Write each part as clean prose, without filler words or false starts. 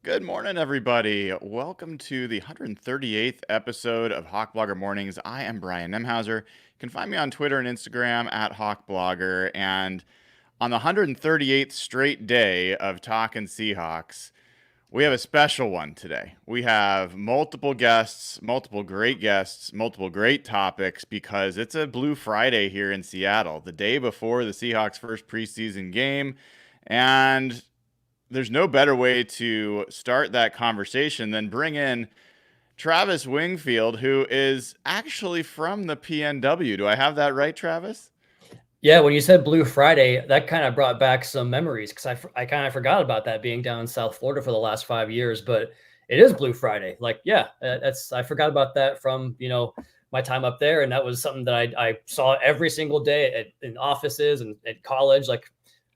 Good morning, everybody. Welcome to the 138th episode of Hawk Blogger Mornings. I am Brian Nemhauser. You can find me on Twitter and Instagram at Hawk Blogger. And on the 138th straight day of Talkin' Seahawks, we have a special one today. We have multiple guests, multiple great topics because it's a Blue Friday here in Seattle, the day before the Seahawks' first preseason game. And there's no better way to start that conversation than bring in Travis Wingfield, who is actually from the PNW. Do I have that right, Travis? Yeah, when you said Blue Friday, that kind of brought back some memories because I kind of forgot about that being down in South Florida for the last 5 years. But it is Blue Friday. I forgot about that from my time up there, and that was something that I saw every single day in offices and at college. Like,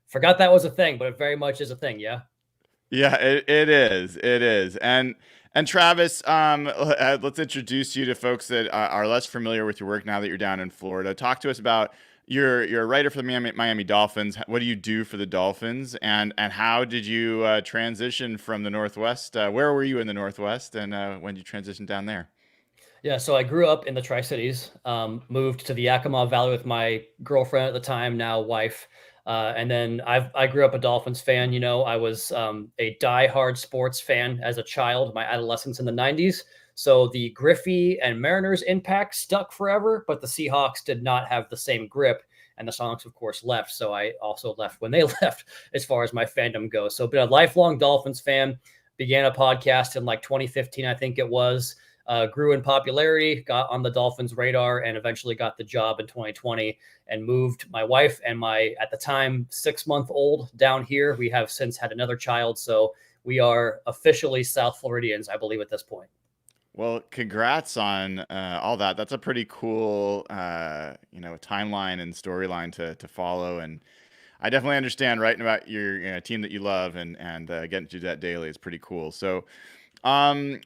forgot that was a thing, but it very much is a thing. Yeah. Yeah, it is. It is. And Travis, let's introduce you to folks that are less familiar with your work now that you're down in Florida. Talk to us about you're a writer for the Miami Dolphins. What do you do for the Dolphins, and how did you transition from the Northwest? Where were you in the Northwest, and when did you transition down there? Yeah, so I grew up in the Tri-Cities, moved to the Yakima Valley with my girlfriend at the time, now wife. And then I grew up a Dolphins fan. I was a diehard sports fan as a child, my adolescence in the 90s. So the Griffey and Mariners impact stuck forever, but the Seahawks did not have the same grip. And the Seahawks, of course, left. So I also left when they left as far as my fandom goes. So been a lifelong Dolphins fan, began a podcast in like 2015, I think it was. Grew in popularity, got on the Dolphins radar, and eventually got the job in 2020 and moved my wife and my, at the time, 6-month-old down here. We have since had another child, so we are officially South Floridians, I believe, at this point. Well, congrats on all that. That's a pretty cool, timeline and storyline to follow. And I definitely understand writing about your team that you love and getting to do that daily is pretty cool. Um,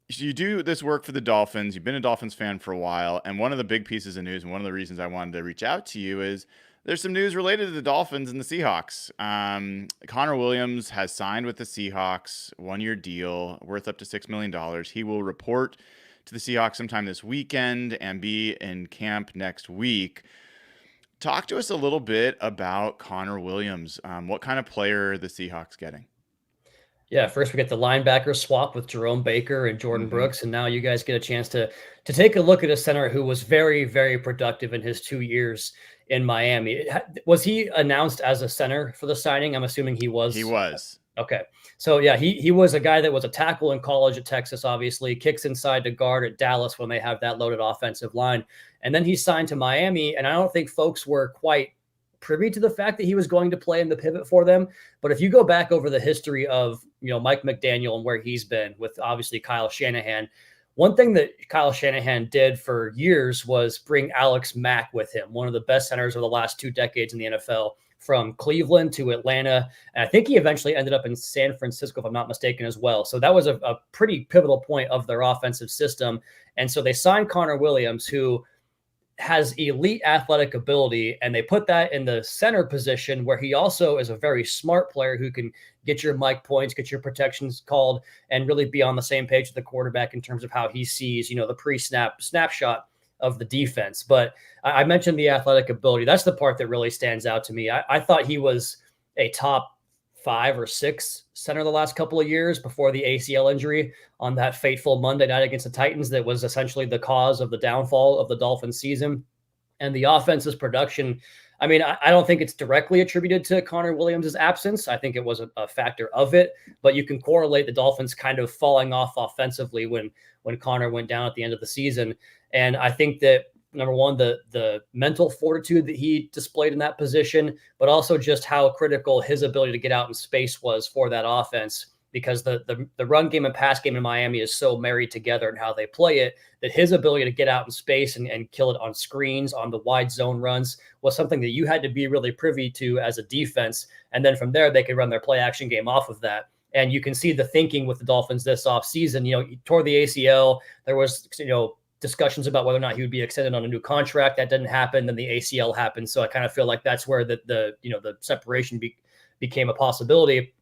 so you do this work for the Dolphins. You've been a Dolphins fan for a while, and one of the big pieces of news, and one of the reasons I wanted to reach out to you is there's some news related to the Dolphins and the Seahawks. Connor Williams has signed with the Seahawks, 1-year deal worth up to $6 million. He will report to the Seahawks sometime this weekend and be in camp next week. Talk to us a little bit about Connor Williams. What kind of player are the Seahawks getting? Yeah, first we get the linebacker swap with Jerome Baker and Jordan Mm-hmm. Brooks, and now you guys get a chance to take a look at a center who was very, very productive in his 2 years in Miami. Was he announced as a center for the signing? I'm assuming he was. He was. Okay. So yeah, he was a guy that was a tackle in college at Texas, obviously, kicks inside to guard at Dallas when they have that loaded offensive line. And then he signed to Miami, and I don't think folks were quite privy to the fact that he was going to play in the pivot for them. But if you go back over the history of, Mike McDaniel and where he's been with obviously Kyle Shanahan, one thing that Kyle Shanahan did for years was bring Alex Mack with him, one of the best centers of the last 2 decades in the NFL, from Cleveland to Atlanta. And I think he eventually ended up in San Francisco, if I'm not mistaken, as well. So that was a pretty pivotal point of their offensive system. And so they signed Connor Williams, who has elite athletic ability, and they put that in the center position where he also is a very smart player who can get your mic points, get your protections called, and really be on the same page with the quarterback in terms of how he sees, the pre-snap snapshot of the defense. But I mentioned the athletic ability. That's the part that really stands out to me. I thought he was a top 5 or 6 center the last couple of years before the ACL injury on that fateful Monday night against the Titans that was essentially the cause of the downfall of the Dolphins season. And the offense's production, I mean, I don't think it's directly attributed to Connor Williams' absence. I think it was a factor of it, but you can correlate the Dolphins kind of falling off offensively when Connor went down at the end of the season. And I think that, number one, the mental fortitude that he displayed in that position, but also just how critical his ability to get out in space was for that offense, because the run game and pass game in Miami is so married together in how they play it, that his ability to get out in space and kill it on screens, on the wide zone runs, was something that you had to be really privy to as a defense. And then from there, they could run their play action game off of that. And you can see the thinking with the Dolphins this offseason. He tore the ACL. There was, discussions about whether or not he would be extended on a new contract. That didn't happen. Then the ACL happened. So I kind of feel like that's where the separation became a possibility.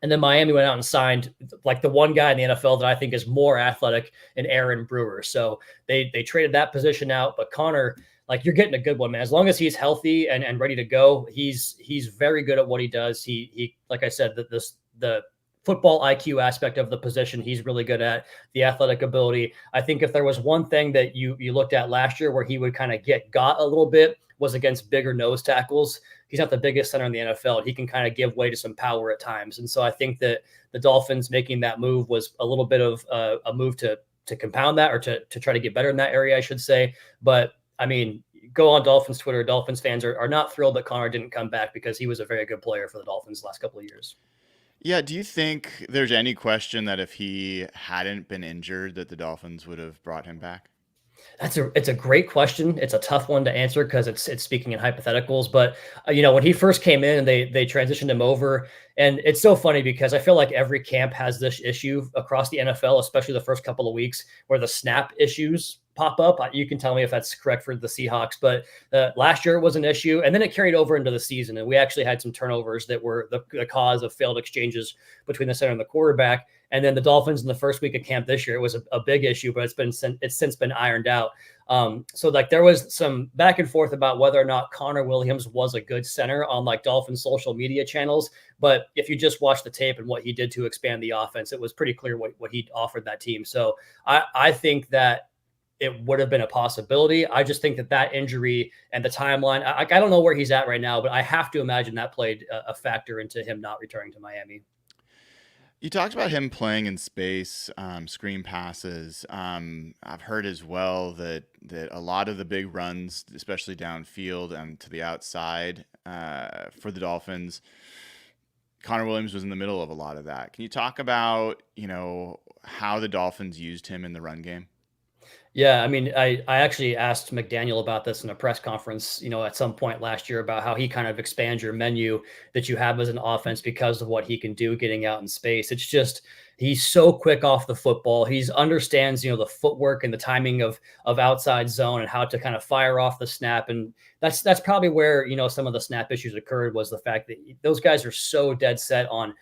And then Miami went out and signed like the one guy in the NFL that I think is more athletic in Aaron Brewer. So they traded that position out. But Connor, like you're getting a good one, man. As long as he's healthy and ready to go, he's very good at what he does. He like I said, the football IQ aspect of the position, he's really good at the athletic ability. I think if there was one thing that you looked at last year where he would kind of got a little bit was against bigger nose tackles. He's not the biggest center in the NFL. He can kind of give way to some power at times. And so I think that the Dolphins making that move was a little bit of a move to compound that, or to try to get better in that area, I should say. But I mean, go on Dolphins Twitter. Dolphins fans are not thrilled that Connor didn't come back, because he was a very good player for the Dolphins the last couple of years. Yeah, do you think there's any question that if he hadn't been injured that the Dolphins would have brought him back? It's a great question. It's a tough one to answer because it's speaking in hypotheticals. But when he first came in and they transitioned him over, and it's so funny because I feel like every camp has this issue across the NFL, especially the first couple of weeks, where the snap issues pop up. You can tell me if that's correct for the Seahawks, but last year it was an issue, and then it carried over into the season, and we actually had some turnovers that were the cause of failed exchanges between the center and the quarterback. And then the Dolphins in the first week of camp this year, it was a big issue, but it's since been ironed out. So like there was some back and forth about whether or not Connor Williams was a good center on like Dolphins social media channels. But if you just watch the tape and what he did to expand the offense, it was pretty clear what he offered that team. So I think that it would have been a possibility. I just think that injury and the timeline, I don't know where he's at right now, but I have to imagine that played a factor into him not returning to Miami. You talked about him playing in space, screen passes. I've heard as well that a lot of the big runs, especially downfield and to the outside, for the Dolphins, Connor Williams was in the middle of a lot of that. Can you talk about, how the Dolphins used him in the run game? Yeah, I mean, I actually asked McDaniel about this in a press conference, at some point last year, about how he kind of expands your menu that you have as an offense because of what he can do getting out in space. It's just he's so quick off the football. He understands, the footwork and the timing of outside zone and how to kind of fire off the snap. And that's probably where, some of the snap issues occurred, was the fact that those guys are so dead set on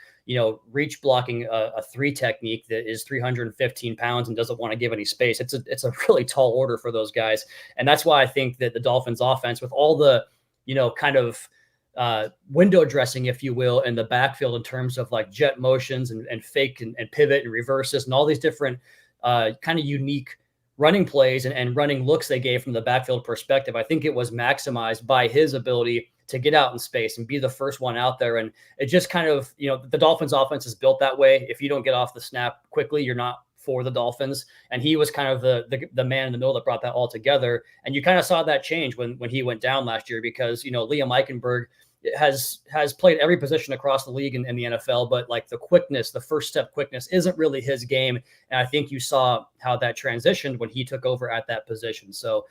reach blocking a three technique that is 315 pounds and doesn't want to give any space. It's a really tall order for those guys. And that's why I think that the Dolphins offense, with all the, kind of window dressing, if you will, in the backfield in terms of like jet motions and fake and pivot and reverses and all these different kind of unique running plays and running looks they gave from the backfield perspective, I think it was maximized by his ability to get out in space and be the first one out there. And it just kind of, the Dolphins offense is built that way. If you don't get off the snap quickly, you're not for the Dolphins. And he was kind of the man in the middle that brought that all together. And you kind of saw that change when he went down last year, because, Liam Eichenberg has played every position across the league in the NFL, but like the quickness, the first step quickness isn't really his game. And I think you saw how that transitioned when he took over at that position. So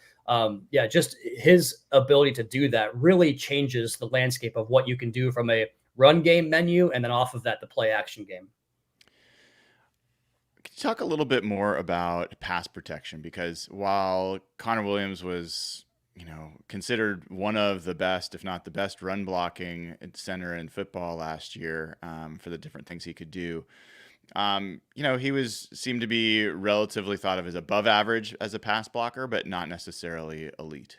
just his ability to do that really changes the landscape of what you can do from a run game menu, and then off of that, the play action game. Can you talk a little bit more about pass protection? Because while Connor Williams was, considered one of the best, if not the best, run blocking center in football last year, for the different things he could do, he seemed to be relatively thought of as above average as a pass blocker, but not necessarily elite.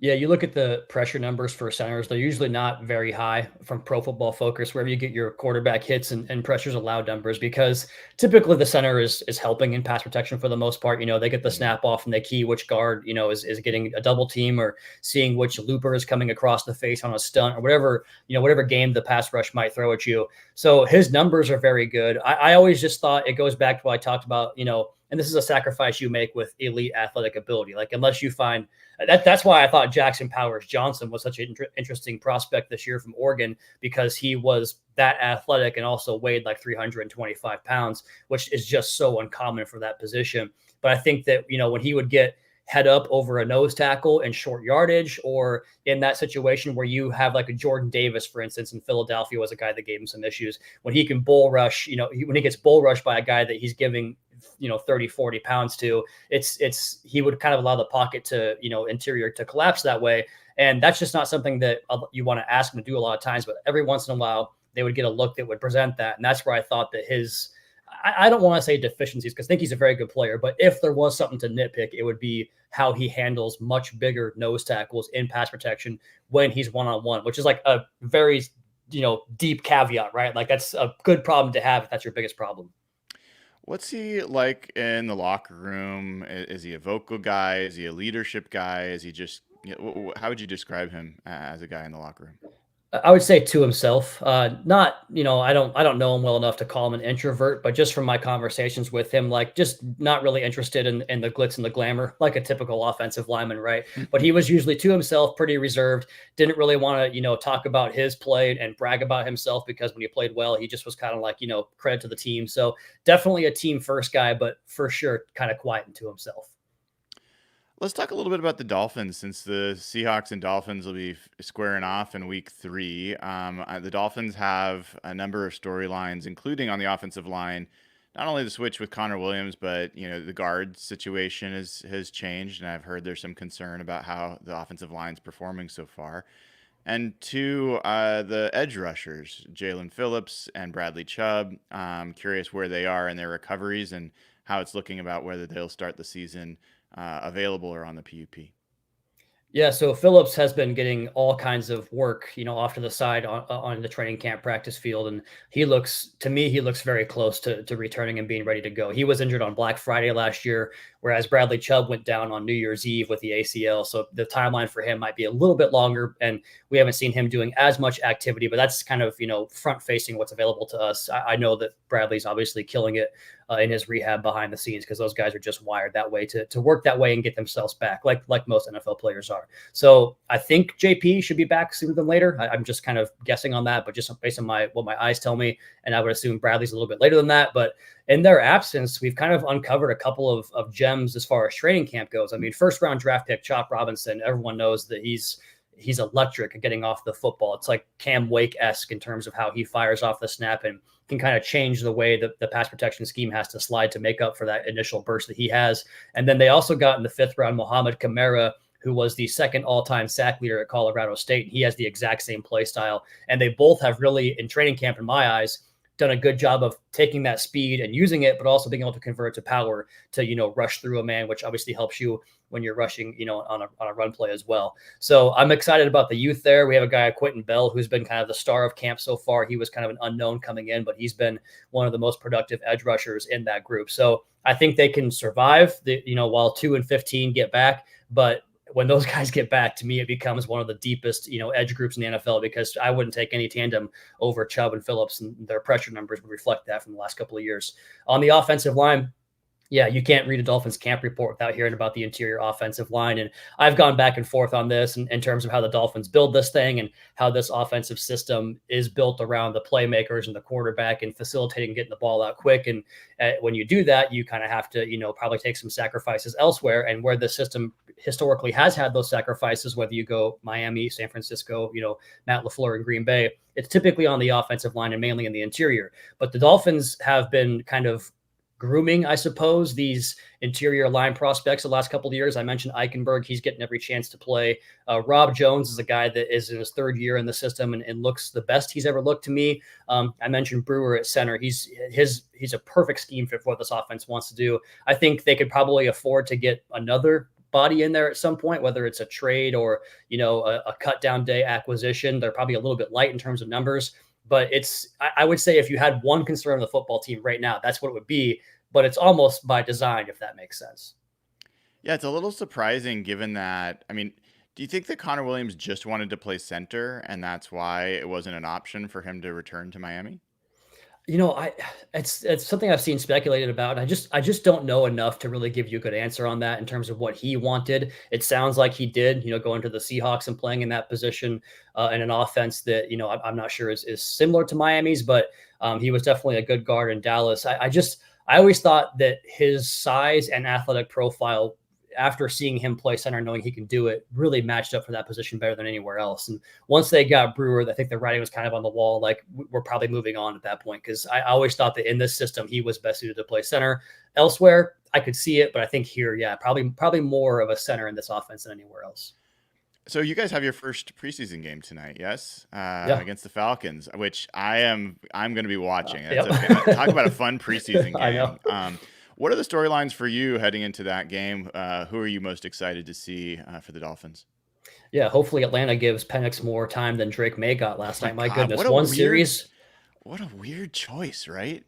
Yeah, you look at the pressure numbers for centers, they're usually not very high from Pro Football Focus, wherever you get your quarterback hits and pressures allowed numbers, because typically the center is helping in pass protection for the most part. They get the snap off and they key which guard, is getting a double team, or seeing which looper is coming across the face on a stunt, or whatever game the pass rush might throw at you. So his numbers are very good. I always just thought it goes back to what I talked about, and this is a sacrifice you make with elite athletic ability. Like, unless you find that's why I thought Jackson Powers Johnson was such an interesting prospect this year from Oregon, because he was that athletic and also weighed like 325 pounds, which is just so uncommon for that position. But I think that, when he would get head up over a nose tackle in short yardage, or in that situation where you have like a Jordan Davis, for instance, in Philadelphia, was a guy that gave him some issues. When he can bull rush, when he gets bull rushed by a guy that he's giving 30, 40 pounds to, he would kind of allow the pocket to, interior to collapse that way. And that's just not something that you want to ask him to do a lot of times, but every once in a while, they would get a look that would present that. And that's where I thought that I don't want to say deficiencies because I think he's a very good player, but if there was something to nitpick, it would be how he handles much bigger nose tackles in pass protection when he's one-on-one, which is like a very, deep caveat, right? Like that's a good problem to have if that's your biggest problem. What's he like in the locker room? Is he a vocal guy? Is he a leadership guy? Is he just, how would you describe him as a guy in the locker room? I would say to himself, not, I don't know him well enough to call him an introvert, but just from my conversations with him, like just not really interested in the glitz and the glamour, like a typical offensive lineman, right? But he was usually to himself, pretty reserved, didn't really want to, talk about his play and brag about himself because when he played well, he just was kind of like, credit to the team. So definitely a team first guy, but for sure, kind of quiet and to himself. Let's talk a little bit about the Dolphins since the Seahawks and Dolphins will be squaring off in week 3. The Dolphins have a number of storylines, including on the offensive line. Not only the switch with Connor Williams, but the guard situation has changed, and I've heard there's some concern about how the offensive line's performing so far. And two, the edge rushers, Jalen Phillips and Bradley Chubb. Curious where they are in their recoveries and how it's looking about whether they'll start the season available or on the PUP. Yeah, so Phillips has been getting all kinds of work, off to the side on the training camp practice field, and he looks very close to returning and being ready to go. He was injured on Black Friday last year, whereas Bradley Chubb went down on New Year's Eve with the ACL, so the timeline for him might be a little bit longer, and we haven't seen him doing as much activity, but that's kind of front facing what's available to us. I know that Bradley's obviously killing it in his rehab behind the scenes because those guys are just wired that way to work that way and get themselves back, like most NFL players are. So I think JP should be back sooner than later. I'm just kind of guessing on that, but just based on what my eyes tell me, and I would assume Bradley's a little bit later than that. But in their absence, we've kind of uncovered a couple of gems as far as training camp goes. I mean, first round draft pick Chop Robinson, everyone knows that he's electric at getting off the football. It's like Cam Wake-esque in terms of how he fires off the snap and can kind of change the way that the pass protection scheme has to slide to make up for that initial burst that he has. And then they also got in the 5th round Mohamed Kamara, who was the second all-time sack leader at Colorado State. He has the exact same play style. And they both have really, in training camp, in my eyes, done a good job of taking that speed and using it, but also being able to convert it to power to, rush through a man, which obviously helps you when you're rushing, on a run play as well. So I'm excited about the youth there. We have a guy, Quentin Bell, who's been kind of the star of camp so far. He was kind of an unknown coming in, but he's been one of the most productive edge rushers in that group. So I think they can survive while 2 and 15 get back, but when those guys get back, to me, it becomes one of the deepest, edge groups in the NFL because I wouldn't take any tandem over Chubb and Phillips, and their pressure numbers would reflect that from the last couple of years. On the offensive line, yeah, you can't read a Dolphins camp report without hearing about the interior offensive line. And I've gone back and forth on this in terms of how the Dolphins build this thing and how this offensive system is built around the playmakers and the quarterback and facilitating getting the ball out quick. And when you do that, you kind of have to, probably take some sacrifices elsewhere. And where the system historically has had those sacrifices, whether you go Miami, San Francisco, Matt LaFleur in Green Bay, it's typically on the offensive line and mainly in the interior. But the Dolphins have been kind of grooming, I suppose, these interior line prospects the last couple of years. I mentioned Eichenberg. He's getting every chance to play. Rob Jones is a guy that is in his 3rd year in the system and looks the best he's ever looked to me. I mentioned Brewer at center. He's a perfect scheme fit for what this offense wants to do. I think they could probably afford to get another body in there at some point, whether it's a trade or, a cut down day acquisition. They're probably a little bit light in terms of numbers. But I would say if you had one concern on the football team right now, that's what it would be. But it's almost by design, if that makes sense. Yeah, it's a little surprising given that, I mean, do you think that Connor Williams just wanted to play center and that's why it wasn't an option for him to return to Miami? It's something I've seen speculated about. And I just don't know enough to really give you a good answer on that in terms of what he wanted. It sounds like he did, going to the Seahawks and playing in that position in an offense that, I'm not sure is similar to Miami's, but he was definitely a good guard in Dallas. I always thought that his size and athletic profile, after seeing him play center, knowing he can do it, really matched up for that position better than anywhere else. And once they got Brewer, I think the writing was kind of on the wall. Like, we're probably moving on at that point, because I always thought that in this system, he was best suited to play center. Elsewhere, I could see it, but I think here, yeah, probably more of a center in this offense than anywhere else. So you guys have your first preseason game tonight, yes, Yeah. against the Falcons, which I'm going to be watching. That's Yep. talk about a fun preseason I know. game. What are the storylines for you heading into that game? Who are you most excited to see for the Dolphins? Yeah. Hopefully Atlanta gives Penix more time than Drake May got Oh last my night. My God, goodness. One series. what a weird choice, right?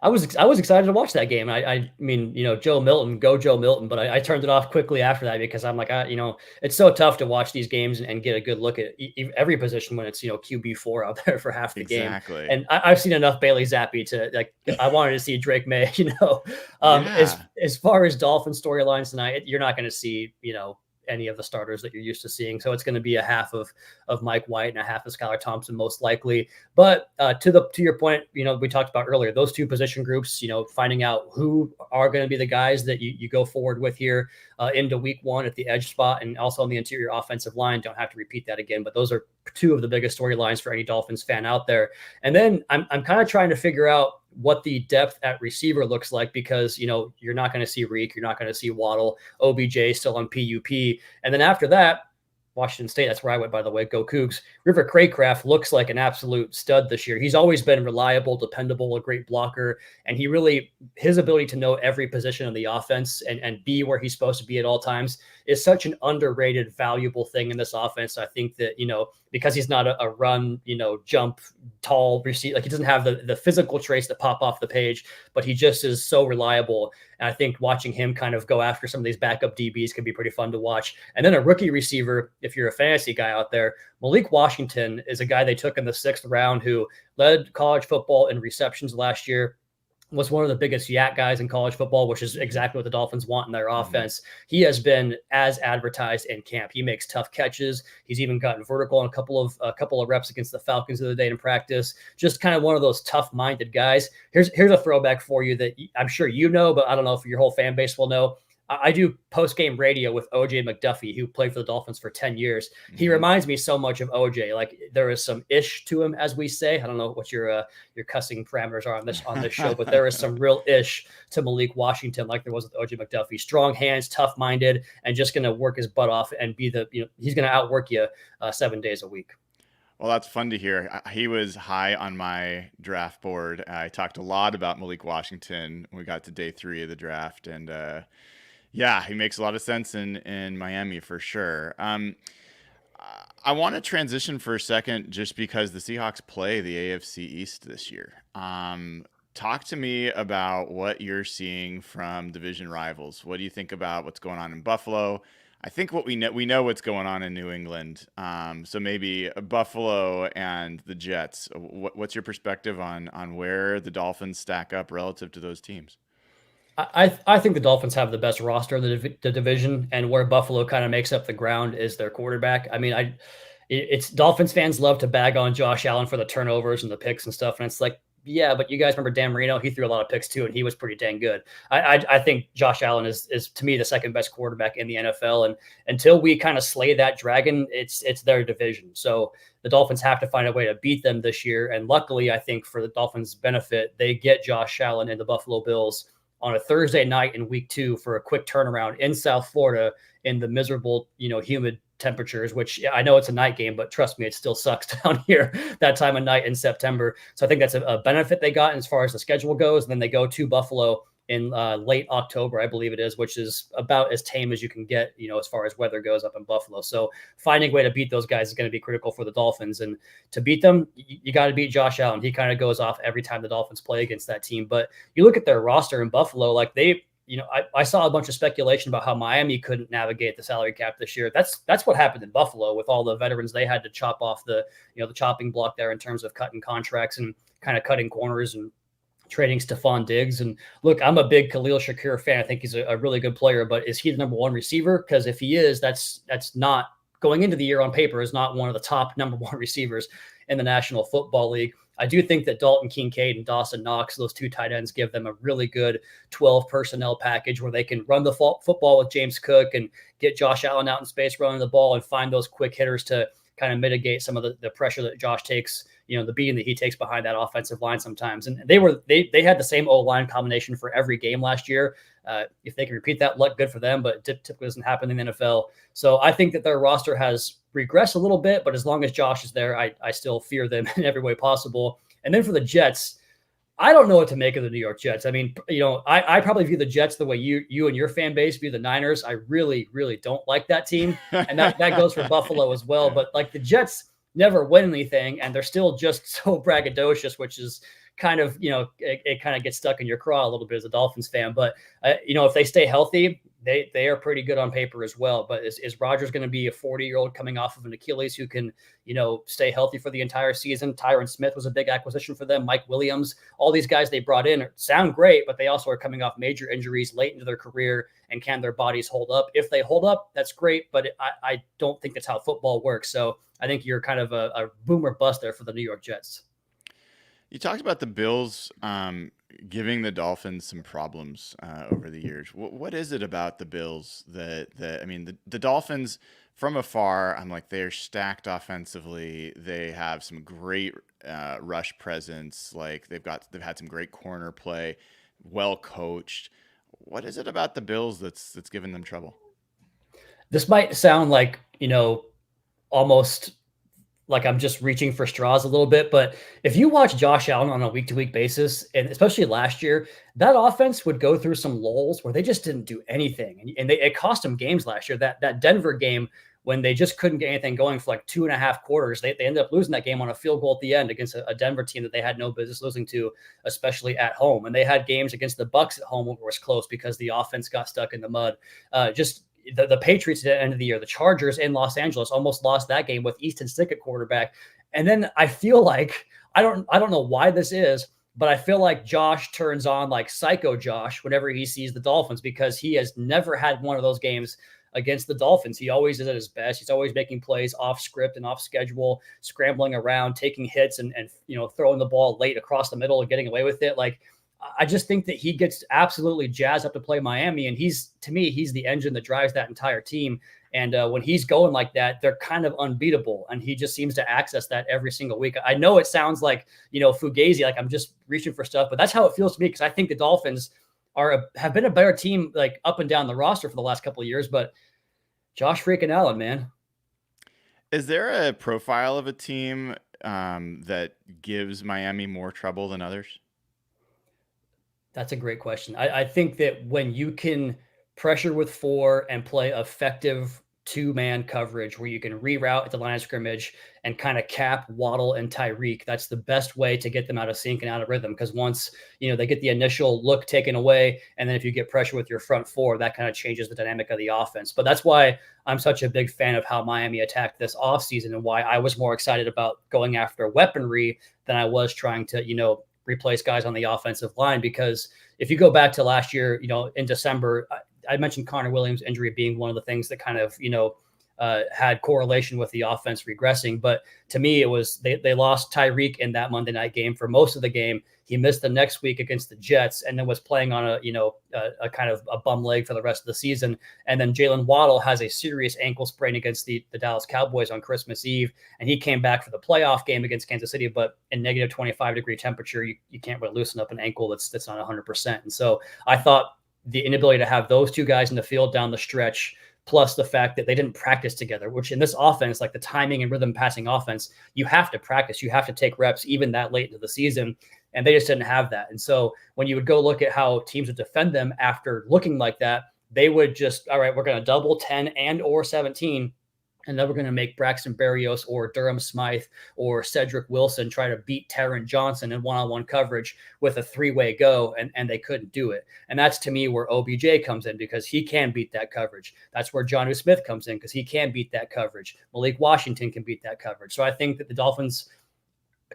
I was excited to watch that game. I mean, Joe Milton, go Joe Milton, but I turned it off quickly after that because I'm like, it's so tough to watch these games and get a good look at every position when it's QB4 out there for half the game. Exactly. And I've seen enough Bailey Zappi to like. I wanted to see Drake May. Yeah. As far as Dolphin storylines tonight, you're not going to see any of the starters that you're used to seeing. So it's going to be a half of Mike White and a half of Skylar Thompson most likely. But to your point, we talked about earlier, those two position groups, finding out who are going to be the guys that you go forward with here into week one at the edge spot and also on the interior offensive line. Don't have to repeat that again, but those are two of the biggest storylines for any Dolphins fan out there. And then I'm kind of trying to figure out what the depth at receiver looks like because, you're not going to see Reek, you're not going to see Waddle, OBJ still on PUP. And then after that, Washington State, that's where I went, by the way, go Cougs. River Craycraft looks like an absolute stud this year. He's always been reliable, dependable, a great blocker. And his ability to know every position of the offense and be where he's supposed to be at all times is such an underrated, valuable thing in this offense. I think that, because he's not a run, jump, tall receiver, like he doesn't have the physical traits that pop off the page, but he just is so reliable. And I think watching him kind of go after some of these backup DBs can be pretty fun to watch. And then a rookie receiver, if you're a fantasy guy out there, Malik Washington is a guy they took in the 6th round who led college football in receptions last year, was one of the biggest yak guys in college football, which is exactly what the Dolphins want in their offense. He has been as advertised in camp. He makes tough catches. He's even gotten vertical in a couple of reps against the Falcons the other day in practice. Just kind of one of those tough-minded guys. Here's a throwback for you that I'm sure you know, but I don't know if your whole fan base will know. I do post-game radio with OJ McDuffie, who played for the Dolphins for 10 years. He reminds me so much of OJ. Like there is some ish to him, as we say. I don't know what your cussing parameters are on this show, but there is some real ish to Malik Washington, like there was with OJ McDuffie. Strong hands, tough-minded, and just going to work his butt off and be he's going to outwork you 7 days a week. Well, that's fun to hear. He was high on my draft board. I talked a lot about Malik Washington when we got to day 3 of the draft, and yeah, he makes a lot of sense in Miami for sure. I want to transition for a second just because the Seahawks play the AFC East this year. Talk to me about what you're seeing from division rivals. What do you think about what's going on in Buffalo? I think what we know what's going on in New England. So maybe Buffalo and the Jets. What's your perspective on where the Dolphins stack up relative to those teams? I think the Dolphins have the best roster of the division, and where Buffalo kind of makes up the ground is their quarterback. I mean, it's Dolphins fans love to bag on Josh Allen for the turnovers and the picks and stuff, and it's like, yeah, but you guys remember Dan Marino? He threw a lot of picks too, and he was pretty dang good. I think Josh Allen is to me the second best quarterback in the NFL, and until we kind of slay that dragon, it's their division. So the Dolphins have to find a way to beat them this year, and luckily, I think for the Dolphins' benefit, they get Josh Allen and the Buffalo Bills on a Thursday night in week 2 for a quick turnaround in South Florida in the miserable, humid temperatures, which I know it's a night game, but trust me, it still sucks down here that time of night in September. So I think that's a benefit they got as far as the schedule goes. And then they go to Buffalo in late October, I believe it is, which is about as tame as you can get, as far as weather goes up in Buffalo. So finding a way to beat those guys is going to be critical for the Dolphins. And to beat them, you got to beat Josh Allen. He kind of goes off every time the Dolphins play against that team. But you look at their roster in Buffalo, like I saw a bunch of speculation about how Miami couldn't navigate the salary cap this year. That's what happened in Buffalo with all the veterans they had to chop off the chopping block there in terms of cutting contracts and kind of cutting corners and trading Stephon Diggs. And look, I'm a big Khalil Shakir fan. I think he's a really good player, but is he the number 1 receiver? Because if he is, that's not going into the year on paper is not one of the top number 1 receivers in the National Football League. I do think that Dalton Kincaid and Dawson Knox, those 2 tight ends, give them a really good 12 personnel package where they can run the football with James Cook and get Josh Allen out in space running the ball and find those quick hitters to kind of mitigate some of the pressure that Josh takes, the beating that he takes behind that offensive line sometimes. And they had the same O-line combination for every game last year. If they can repeat that, luck, good for them, but it typically doesn't happen in the NFL. So I think that their roster has regressed a little bit, but as long as Josh is there, I still fear them in every way possible. And then for the Jets, I don't know what to make of the New York Jets. I mean, I probably view the Jets the way you and your fan base view the Niners. I really, really don't like that team. And that goes for Buffalo as well. But like the Jets never win anything, and they're still just so braggadocious, which is kind of, it kind of gets stuck in your craw a little bit as a Dolphins fan. But, if they stay healthy, they are pretty good on paper as well. But is Rodgers going to be a 40-year-old coming off of an Achilles who can, stay healthy for the entire season? Tyron Smith was a big acquisition for them. Mike Williams, all these guys they brought in sound great, but they also are coming off major injuries late into their career. And can their bodies hold up? If they hold up, that's great. But I don't think that's how football works. So I think you're kind of a boomer bust there for the New York Jets. You talked about the Bills giving the Dolphins some problems over the years. What is it about the Bills that I mean, the Dolphins from afar, I'm like, they're stacked offensively. They have some great rush presence. Like they've had some great corner play, well coached. What is it about the Bills that's giving them trouble? This might sound like, almost like I'm just reaching for straws a little bit. But if you watch Josh Allen on a week-to-week basis, and especially last year, that offense would go through some lulls where they just didn't do anything. And it cost them games last year. That Denver game, when they just couldn't get anything going for like 2.5 quarters, they ended up losing that game on a field goal at the end against a Denver team that they had no business losing to, especially at home. And they had games against the Bucs at home where it was close because the offense got stuck in the mud. The Patriots at the end of the year, the Chargers in Los Angeles almost lost that game with Easton Stick at quarterback. And then I feel like, I don't know why this is, but I feel like Josh turns on like psycho Josh whenever he sees the Dolphins, because he has never had one of those games against the Dolphins. He always is at his best. He's always making plays off script and off schedule, scrambling around, taking hits and throwing the ball late across the middle and getting away with it. Like, I just think that he gets absolutely jazzed up to play Miami. And to me, he's the engine that drives that entire team. And when he's going like that, they're kind of unbeatable. And he just seems to access that every single week. I know it sounds like, Fugazi, like I'm just reaching for stuff, but that's how it feels to me. Cause I think the Dolphins have been a better team, like up and down the roster for the last couple of years, but Josh freaking Allen, man. Is there a profile of a team that gives Miami more trouble than others? That's a great question. I think that when you can pressure with 4 and play effective 2-man coverage where you can reroute at the line of scrimmage and kind of cap Waddle and Tyreek, that's the best way to get them out of sync and out of rhythm. Because once, they get the initial look taken away, and then if you get pressure with your front 4, that kind of changes the dynamic of the offense. But that's why I'm such a big fan of how Miami attacked this offseason and why I was more excited about going after weaponry than I was trying to, replace guys on the offensive line. Because if you go back to last year, in December, I mentioned Connor Williams' injury being one of the things that kind of, had correlation with the offense regressing. But to me, it was they lost Tyreek in that Monday night game for most of the game. He missed the next week against the Jets and then was playing on a kind of a bum leg for the rest of the season. And then Jalen Waddle has a serious ankle sprain against the Dallas Cowboys on Christmas Eve. And he came back for the playoff game against Kansas City, but in negative 25-degree temperature, you can't really loosen up an ankle that's not 100%. And so I thought the inability to have those two guys in the field down the stretch, plus the fact that they didn't practice together, which in this offense, like the timing and rhythm passing offense, you have to practice, you have to take reps even that late into the season. And they just didn't have that. And so when you would go look at how teams would defend them after looking like that, they would just, all right, we're going to double 10 and or 17. And then we're going to make Braxton Berrios or Durham Smythe or Cedric Wilson try to beat Taron Johnson in one-on-one coverage with a 3-way go, and they couldn't do it. And that's, to me, where OBJ comes in, because he can beat that coverage. That's where Jonnu Smith comes in, because he can beat that coverage. Malik Washington can beat that coverage. So I think that the Dolphins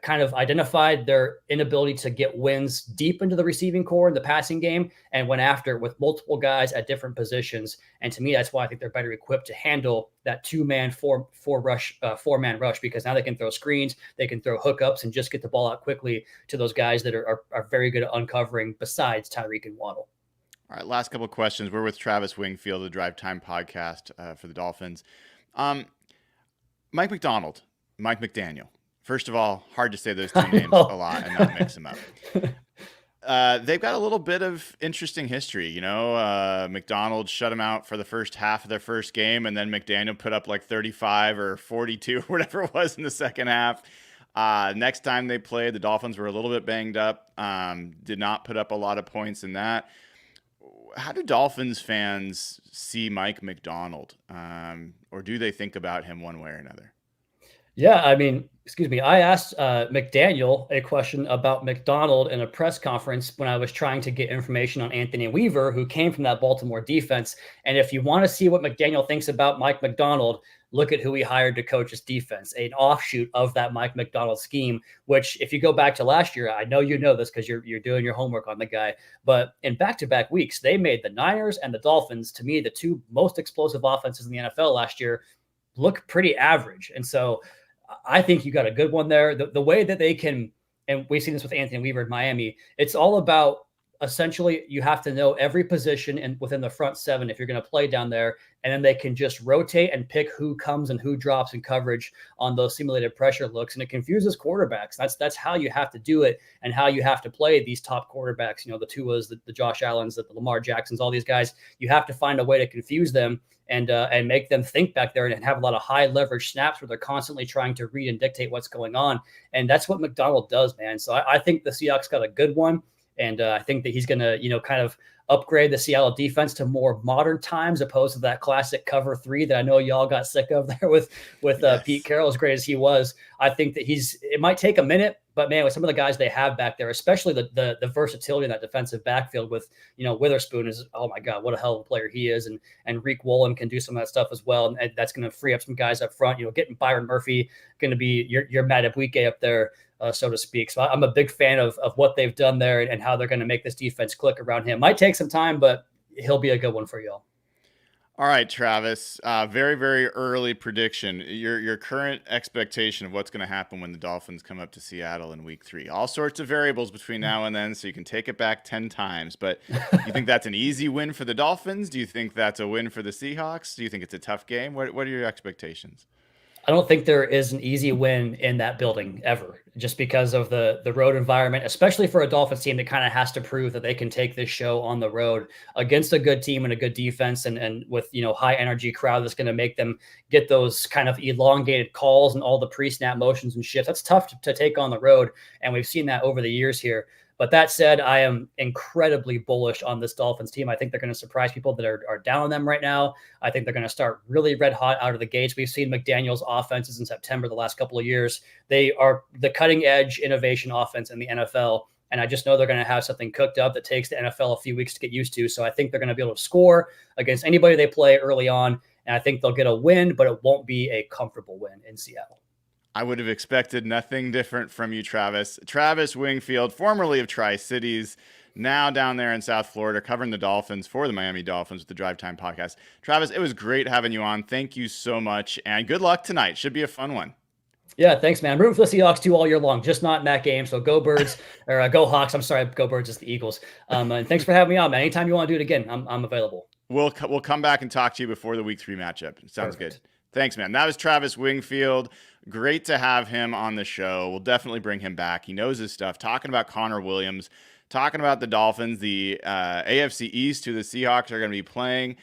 kind of identified their inability to get wins deep into the receiving core in the passing game and went after it with multiple guys at different positions. And to me, that's why I think they're better equipped to handle that 2-man, 4-man rush, because now they can throw screens, they can throw hookups and just get the ball out quickly to those guys that are very good at uncovering besides Tyreek and Waddle. All right, last couple of questions. We're with Travis Wingfield, the Drive Time podcast for the Dolphins. Mike McDaniel, First of all, hard to say those two I names a know. lot and not mix them up. They've got a little bit of interesting history. McDonald shut them out for the first half of their first game, and then McDaniel put up like 35 or 42 or whatever it was in the second half. Next time they played, the Dolphins were a little bit banged up, did not put up a lot of points in that. How do Dolphins fans see Mike McDonald? Or do they think about him one way or another? Yeah, I mean, excuse me. I asked McDaniel a question about McDonald in a press conference when I was trying to get information on Anthony Weaver, who came from that Baltimore defense. And if you want to see what McDaniel thinks about Mike McDonald, look at who he hired to coach his defense, an offshoot of that Mike McDonald scheme. Which, if you go back to last year, I know you know this because you're doing your homework on the guy. But in back-to-back weeks, they made the Niners and the Dolphins, to me, the two most explosive offenses in the NFL last year, look pretty average. And so I think you got a good one there. The way that they can, and we've seen this with Anthony Weaver in Miami, it's all about essentially you have to know every position and within the front seven if you're going to play down there, and then they can just rotate and pick who comes and who drops in coverage on those simulated pressure looks, and it confuses quarterbacks. That's how you have to do it and how you have to play these top quarterbacks. The Tuas, the Josh Allens, the Lamar Jacksons, all these guys. You have to find a way to confuse them and make them think back there and have a lot of high leverage snaps where they're constantly trying to read and dictate what's going on. And that's what McDonald does, man. So I think the Seahawks got a good one. And I think that he's going to, kind of upgrade the Seattle defense to more modern times, opposed to that classic cover three that I know y'all got sick of there with Yes. Pete Carroll, as great as he was. I think that it might take a minute, but man, with some of the guys they have back there, especially the versatility in that defensive backfield with, Witherspoon is, oh my God, what a hell of a player he is. And Reek Woolen can do some of that stuff as well. And that's going to free up some guys up front, getting Byron Murphy, going to be your Matt Abwike up there, so to speak. So I'm a big fan of what they've done there and how they're going to make this defense click around him. Might take some time, but he'll be a good one for y'all. All right, Travis. Very, very early prediction. Your current expectation of what's going to happen when the Dolphins come up to Seattle in Week 3. All sorts of variables between now and then, so you can take it back 10 times. But you think that's an easy win for the Dolphins? Do you think that's a win for the Seahawks? Do you think it's a tough game? What are your expectations? I don't think there is an easy win in that building ever, just because of the road environment, especially for a Dolphins team that kind of has to prove that they can take this show on the road against a good team and a good defense and with, high energy crowd that's going to make them get those kind of elongated calls and all the pre-snap motions and shifts. That's tough to take on the road. And we've seen that over the years here. But that said, I am incredibly bullish on this Dolphins team. I think they're going to surprise people that are down on them right now. I think they're going to start really red hot out of the gates. We've seen McDaniel's offenses in September the last couple of years. They are the cutting edge innovation offense in the NFL. And I just know they're going to have something cooked up that takes the NFL a few weeks to get used to. So I think they're going to be able to score against anybody they play early on. And I think they'll get a win, but it won't be a comfortable win in Seattle. I would have expected nothing different from you, Travis. Travis Wingfield, formerly of Tri-Cities, now down there in South Florida, covering the Dolphins for the Miami Dolphins with the Drive Time podcast. Travis, it was great having you on. Thank you so much, and good luck tonight. Should be a fun one. Yeah, thanks, man. I'm rooting for the Seahawks too all year long, just not in that game. So go Birds or go Hawks. I'm sorry, go Birds is the Eagles. And thanks for having me on, man. Anytime you want to do it again, I'm available. We'll come back and talk to you before the Week 3 matchup. Sounds Perfect. Good. Thanks, man. That was Travis Wingfield. Great to have him on the show. We'll definitely bring him back. He knows his stuff. Talking about Connor Williams, talking about the Dolphins, the AFC East, who the Seahawks are going to be playing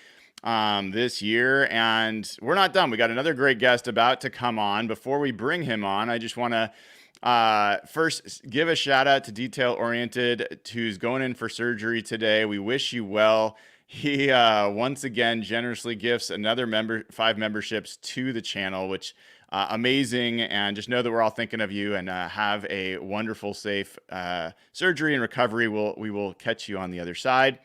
this year. And we're not done. We got another great guest about to come on. Before we bring him on, I just want to first give a shout out to Detail Oriented, who's going in for surgery today. We wish you well. He once again generously gifts another 5 memberships to the channel, which amazing. And just know that we're all thinking of you, and have a wonderful, safe surgery and recovery. We will catch you on the other side.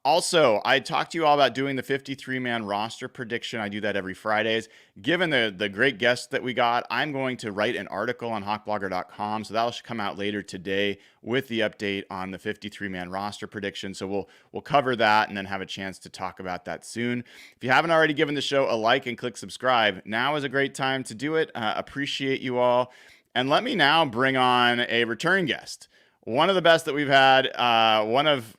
Also, I talked to you all about doing the 53-man roster prediction. I do that every Fridays. Given the great guests that we got, I'm going to write an article on hawkblogger.com. So that'll come out later today with the update on the 53-man roster prediction. So we'll cover that and then have a chance to talk about that soon. If you haven't already given the show a like and click subscribe, now is a great time to do it. Appreciate you all. And let me now bring on a return guest. One of the best that we've had, one of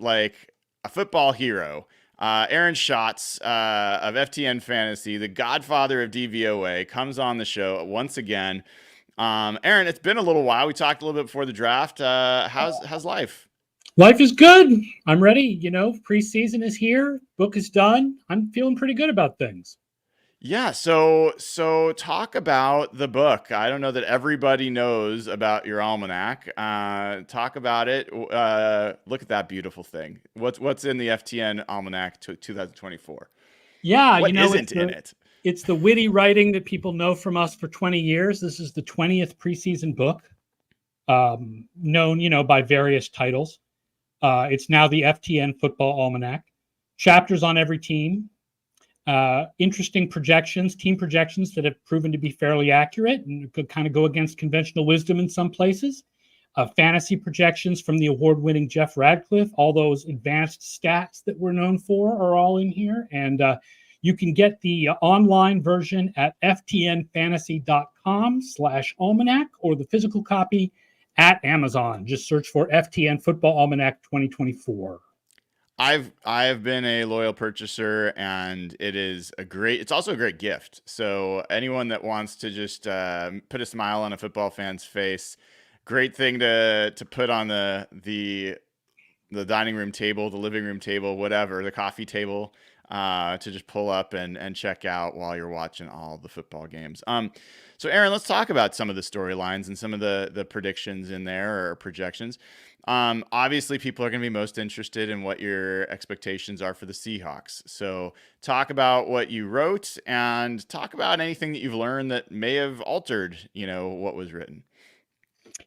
a football hero, Aaron Schatz of FTN Fantasy, the godfather of DVOA, comes on the show once again. Aaron, it's been a little while. We talked a little bit before the draft. How's life? Life is good. I'm ready. Preseason is here. Book is done. I'm feeling pretty good about things. Yeah, so talk about the book. I don't know that everybody knows about your almanac. Talk about it. Look at that beautiful thing. What's in the FTN almanac 2024? Yeah, What isn't in it? It's the witty writing that people know from us for 20 years. This is the 20th preseason book, known, by various titles. It's now the FTN Football Almanac. Chapters on every team. Interesting projections, team projections that have proven to be fairly accurate and could kind of go against conventional wisdom in some places. Fantasy projections from the award-winning Jeff Radcliffe. All those advanced stats that we're known for are all in here. And you can get the online version at ftnfantasy.com/almanac or the physical copy at Amazon. Just search for FTN Football Almanac 2024. I've been a loyal purchaser, and it's also a great gift. So anyone that wants to just put a smile on a football fan's face, great thing to put on the dining room table, the living room table, whatever, the coffee table, to just pull up and check out while you're watching all the football games. So Aaron, let's talk about some of the storylines and some of the predictions in there, or projections. Obviously people are going to be most interested in what your expectations are for the Seahawks. So talk about what you wrote and talk about anything that you've learned that may have altered, what was written.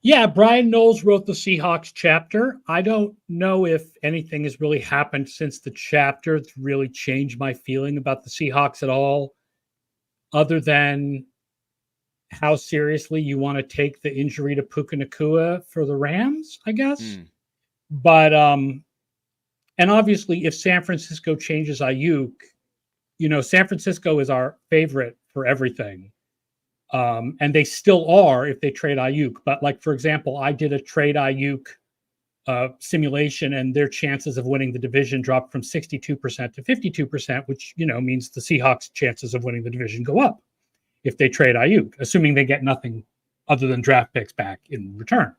Yeah, Brian Knowles wrote the Seahawks chapter. I don't know if anything has really happened since the chapter to really change my feeling about the Seahawks at all, other than how seriously you want to take the injury to Puka Nacua for the Rams, I guess. But and obviously if San Francisco changes Ayuk, San Francisco is our favorite for everything. And they still are if they trade Ayuk. But like, for example, I did a trade Ayuk simulation, and their chances of winning the division dropped from 62% to 52%, which, means the Seahawks' chances of winning the division go up if they trade Ayuk, assuming they get nothing other than draft picks back in return.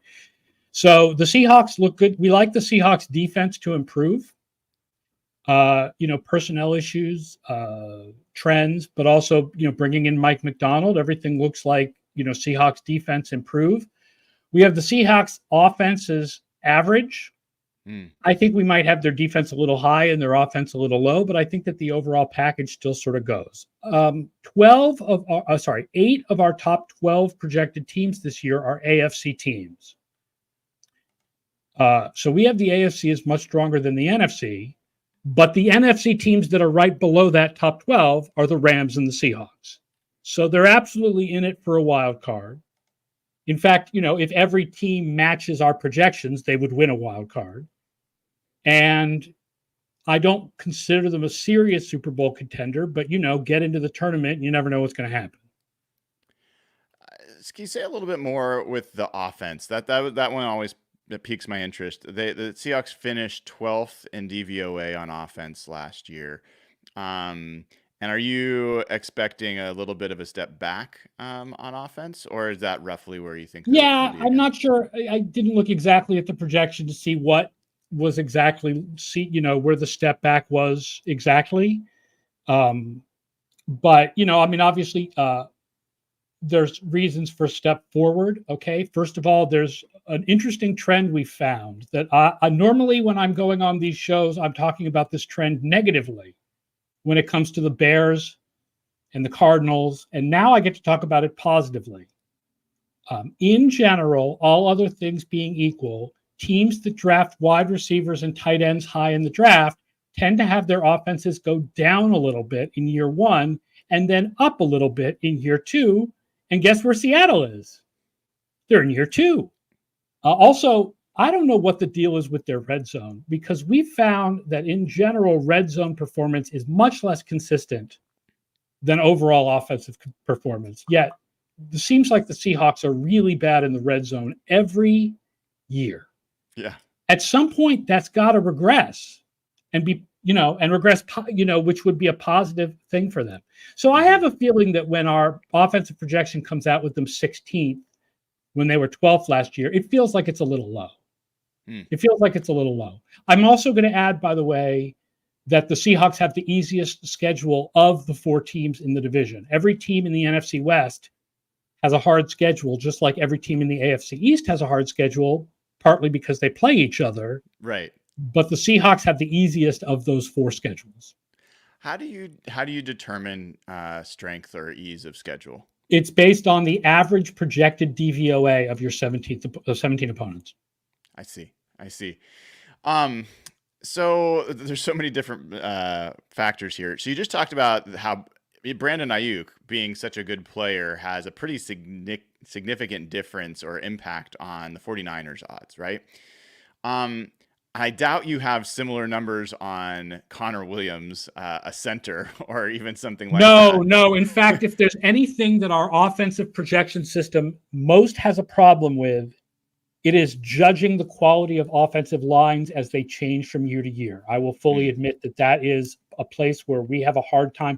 So the Seahawks look good. We like the Seahawks defense to improve. Personnel issues, trends, but also, bringing in Mike McDonald. Everything looks like, Seahawks defense improve. We have the Seahawks offenses average. I think we might have their defense a little high and their offense a little low, but I think that the overall package still sort of goes. 8 of our top 12 projected teams this year are AFC teams. So we have the AFC is much stronger than the NFC, but the NFC teams that are right below that top 12 are the Rams and the Seahawks. So they're absolutely in it for a wild card. In fact, if every team matches our projections, they would win a wild card. And I don't consider them a serious Super Bowl contender, but, get into the tournament and you never know what's going to happen. Can you say a little bit more with the offense? That one always piques my interest. The Seahawks finished 12th in DVOA on offense last year. And are you expecting a little bit of a step back on offense, or is that roughly where you think? Yeah, I'm not sure. I didn't look exactly at the projection to see what was exactly, where the step back was exactly. But, obviously, there's reasons for step forward. Okay. First of all, there's an interesting trend we found that I normally, when I'm going on these shows, I'm talking about this trend negatively when it comes to the Bears and the Cardinals. And now I get to talk about it positively. In general, all other things being equal, teams that draft wide receivers and tight ends high in the draft tend to have their offenses go down a little bit in year one and then up a little bit in year two. And guess where Seattle is? They're in year two. Also, I don't know what the deal is with their red zone, because we found that in general, red zone performance is much less consistent than overall offensive performance. Yet it seems like the Seahawks are really bad in the red zone every year. Yeah. At some point, that's got to regress and be, and regress, which would be a positive thing for them. So I have a feeling that when our offensive projection comes out with them 16th, when they were 12th last year, it feels like it's a little low. It feels like it's a little low. I'm also going to add, by the way, that the Seahawks have the easiest schedule of the 4 teams in the division. Every team in the NFC West has a hard schedule, just like every team in the AFC East has a hard schedule, partly because they play each other. Right. But the Seahawks have the easiest of those 4 schedules. How do you determine strength or ease of schedule? It's based on the average projected DVOA of your 17 opponents. I see. So there's so many different factors here. So you just talked about how Brandon Ayuk, being such a good player, has a pretty significant difference or impact on the 49ers odds, right? I doubt you have similar numbers on Connor Williams, a center, or even something like that. No. In fact, if there's anything that our offensive projection system most has a problem with, it is judging the quality of offensive lines as they change from year to year. I will fully admit that is a place where we have a hard time,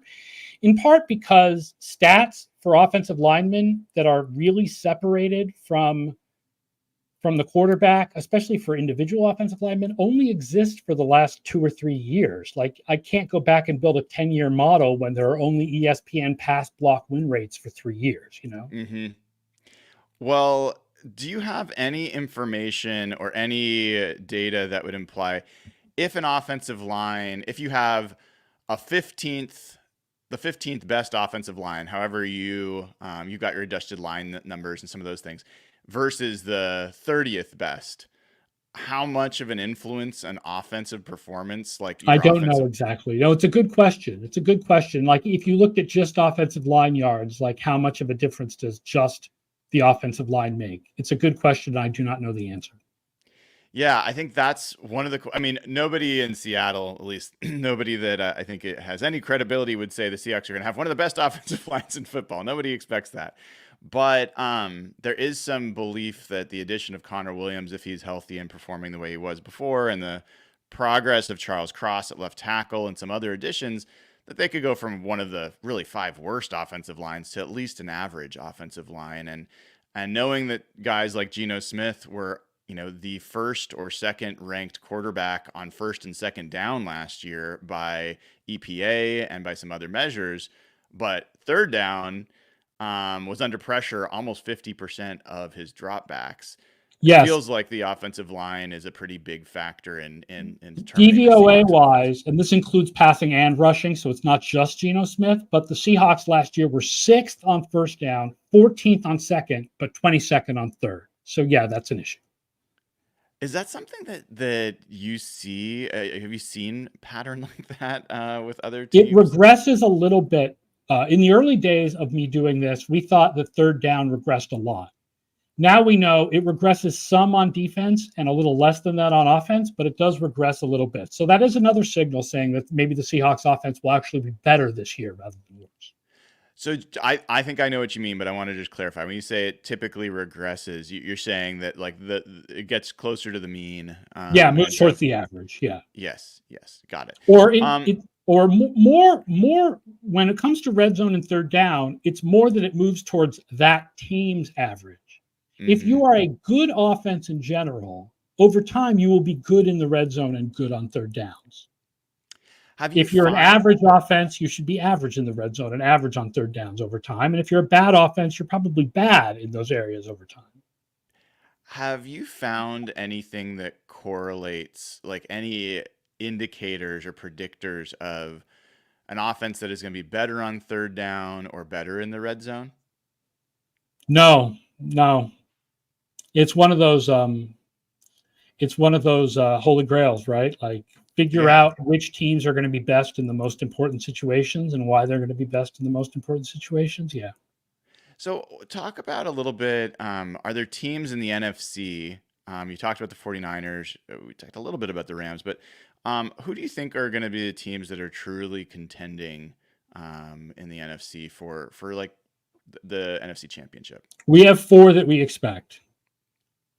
in part because stats for offensive linemen that are really separated from the quarterback, especially for individual offensive linemen, only exist for the last 2 or 3 years. Like, I can't go back and build a 10-year model when there are only ESPN pass block win rates for 3 years, Well, do you have any information or any data that would imply if an offensive line, if you have the 15th best offensive line, however you got your adjusted line numbers and some of those things, versus the 30th best, how much of an influence an offensive performance I don't know exactly. No, it's a good question. Like, if you looked at just offensive line yards, like, how much of a difference does just the offensive line make? It's a good question. I do not know the answer. Yeah, I think that's one of nobody in Seattle, at least nobody that I think it has any credibility, would say the Seahawks are going to have one of the best offensive lines in football. Nobody expects that. But there is some belief that the addition of Connor Williams, if he's healthy and performing the way he was before, and the progress of Charles Cross at left tackle and some other additions, that they could go from one of the really 5 worst offensive lines to at least an average offensive line. And knowing that guys like Geno Smith were, the first or second ranked quarterback on first and second down last year by EPA and by some other measures, but third down was under pressure almost 50% of his dropbacks. Yes. It feels like the offensive line is a pretty big factor in DVOA wise, and this includes passing and rushing, so it's not just Geno Smith, but the Seahawks last year were 6th on first down, 14th on second, but 22nd on third. So yeah, that's an issue. Is that something that you see? Have you seen a pattern like that with other teams? It regresses a little bit. In the early days of me doing this, we thought that third down regressed a lot. Now we know it regresses some on defense and a little less than that on offense, but it does regress a little bit. So that is another signal saying that maybe the Seahawks offense will actually be better this year rather than worse. So I think I know what you mean, but I want to just clarify. When you say it typically regresses, you're saying that like it gets closer to the mean. Moves towards the average. Yeah. Yes. Got it. Or more when it comes to red zone and third down, it's more that it moves towards that team's average. Mm-hmm. If you are a good offense in general, over time you will be good in the red zone and good on third downs. If you're an average offense, you should be average in the red zone and average on third downs over time. And if you're a bad offense, you're probably bad in those areas over time. Have you found anything that correlates, like any indicators or predictors of an offense that is going to be better on third down or better in the red zone? No. It's one of those holy grails, right? Like, figure out which teams are going to be best in the most important situations and why they're going to be best in the most important situations. Yeah. So talk about a little bit, are there teams in the NFC? You talked about the 49ers. We talked a little bit about the Rams, but who do you think are going to be the teams that are truly contending in the NFC for like the NFC Championship? We have 4 that we expect,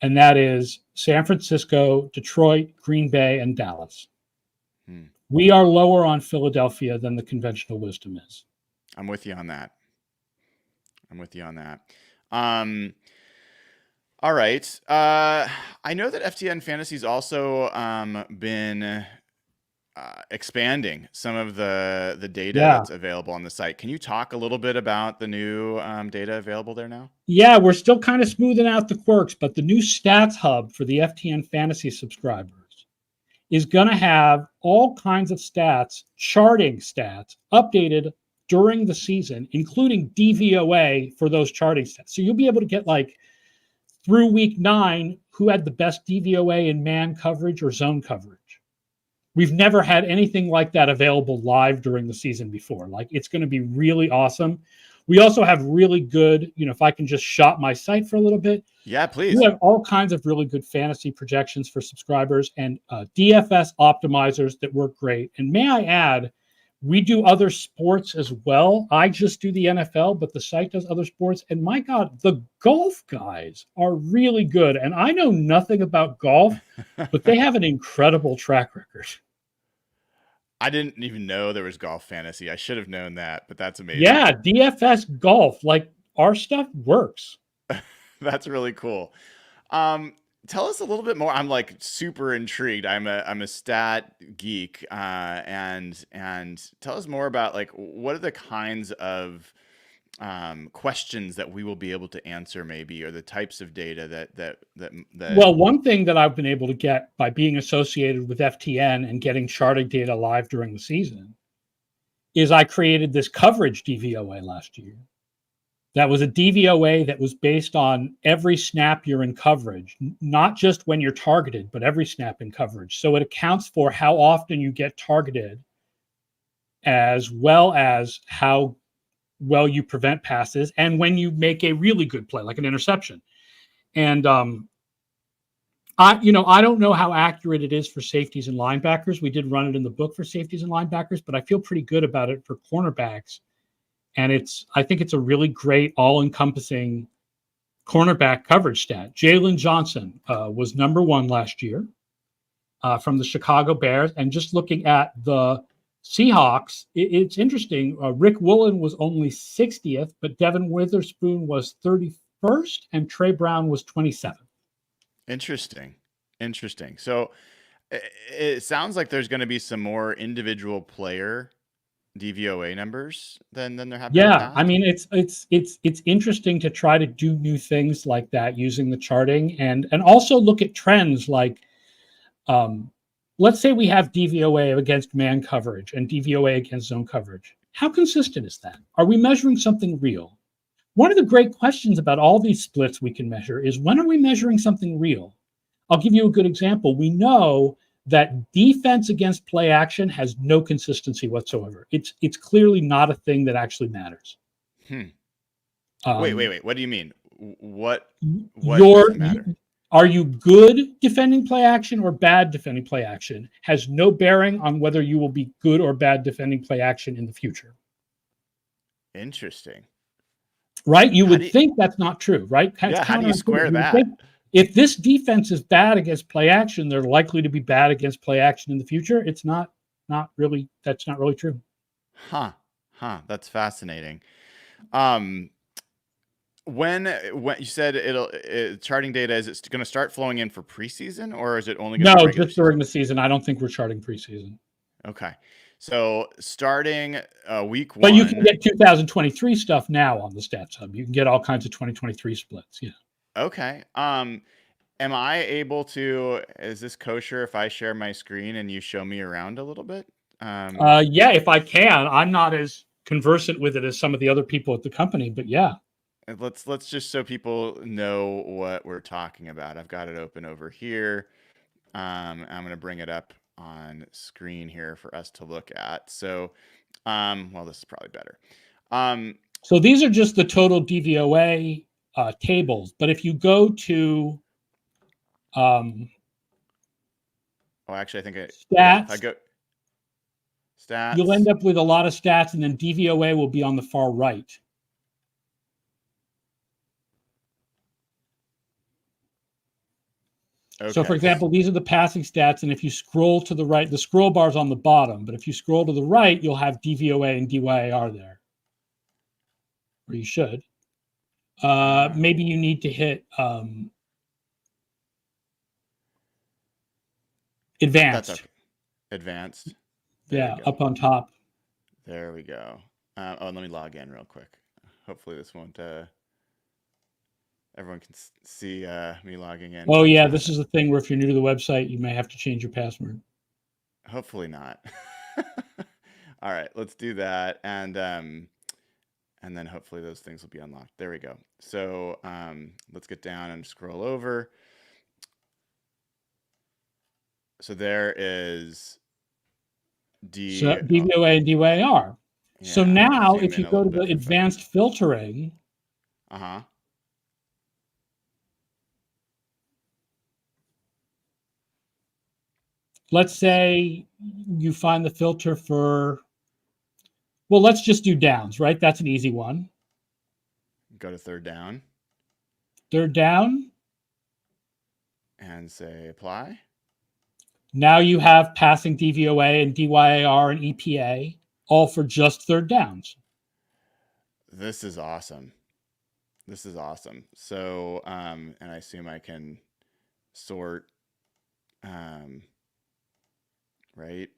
and that is San Francisco, Detroit, Green Bay, and Dallas. We are lower on Philadelphia than the conventional wisdom is. I'm with you on that. All right. I know that FTN Fantasy's also been expanding some of the data that's available on the site. Can you talk a little bit about the new data available there now? Yeah, we're still kind of smoothing out the quirks, but the new stats hub for the FTN Fantasy subscribers is going to have all kinds of stats, charting stats, updated during the season, including DVOA for those charting stats. So you'll be able to get like through week 9, who had the best DVOA in man coverage or zone coverage. We've never had anything like that available live during the season before. Like, it's going to be really awesome. We also have really good, if I can just shop my site for a little bit. Yeah, please. We have all kinds of really good fantasy projections for subscribers and DFS optimizers that work great. And may I add, we do other sports as well. I just do the NFL, but the site does other sports. And my God, the golf guys are really good. And I know nothing about golf, but they have an incredible track record. I didn't even know there was golf fantasy. I should have known that, but that's amazing. Yeah, DFS golf, like our stuff works. That's really cool. Tell us a little bit more. I'm like super intrigued. I'm a stat geek, and tell us more about like what are the kinds of questions that we will be able to answer, maybe, or the types of data that. Well, one thing that I've been able to get by being associated with FTN and getting charting data live during the season is I created this coverage DVOA last year. That was a DVOA that was based on every snap you're in coverage, not just when you're targeted, but every snap in coverage. So it accounts for how often you get targeted, as well as how well you prevent passes and when you make a really good play, like an interception. And I don't know how accurate it is for safeties and linebackers. We did run it in the book for safeties and linebackers, but I feel pretty good about it for cornerbacks. And I think it's a really great, all-encompassing cornerback coverage stat. Jalen Johnson was number 1 last year from the Chicago Bears. And just looking at the Seahawks, it's interesting. Rick Woolen was only 60th, but Devin Witherspoon was 31st, and Trey Brown was 27th. Interesting. So it sounds like there's going to be some more individual player DVOA numbers than there have been. Yeah, I mean, it's interesting to try to do new things like that using the charting and also look at trends like, let's say we have DVOA against man coverage and DVOA against zone coverage. How consistent is that? Are we measuring something real? One of the great questions about all these splits we can measure is, when are we measuring something real? I'll give you a good example. We know that defense against play action has no consistency whatsoever. It's clearly not a thing that actually matters. Wait. What do you mean? What does matter? Are you good defending play action or bad defending play action has no bearing on whether you will be good or bad defending play action in the future. Interesting. Right? You would think that's not true, right? How do you square that? If this defense is bad against play action, they're likely to be bad against play action in the future. It's not really true. Huh. That's fascinating. When you said charting data, is it going to start flowing in for preseason, or is it only going to just during the season? I don't think we're charting preseason. Okay. So starting week 1. But you can get 2023 stuff now on the Stats Hub. You can get all kinds of 2023 splits. Yeah. Okay. Am I able to, is this kosher if I share my screen and you show me around a little bit? Yeah, if I can. I'm not as conversant with it as some of the other people at the company, but yeah. Let's just, so people know what we're talking about. I've got it open over here. I'm going to bring it up on screen here for us to look at. So, well, this is probably better. So these are just the total DVOA tables, but if you go to actually, I think stats, if I go stats, you'll end up with a lot of stats, and then DVOA will be on the far right. So, for Okay. example, these are the passing stats. And if you scroll to the right, the scroll bar's on the bottom. But if you scroll to the right, you'll have DVOA and DYAR there. Or you should. Maybe you need to hit advanced. That's okay. Advanced. Yeah, up on top. There we go. Let me log in real quick. Hopefully this won't. Everyone can see me logging in. Oh yeah, this is the thing where if you're new to the website, you may have to change your password. Hopefully not. All right, let's do that, and then hopefully those things will be unlocked. There we go. So let's get down and scroll over. So there is DVOA and DYAR. Yeah, so now if you go to the advanced filtering, let's say you find the filter for, well, let's just do downs, right? That's an easy one. Go to third down. Third down. And say apply. Now you have passing DVOA and DYAR and EPA, all for just third downs. This is awesome. This is awesome. So, and I assume I can sort, right?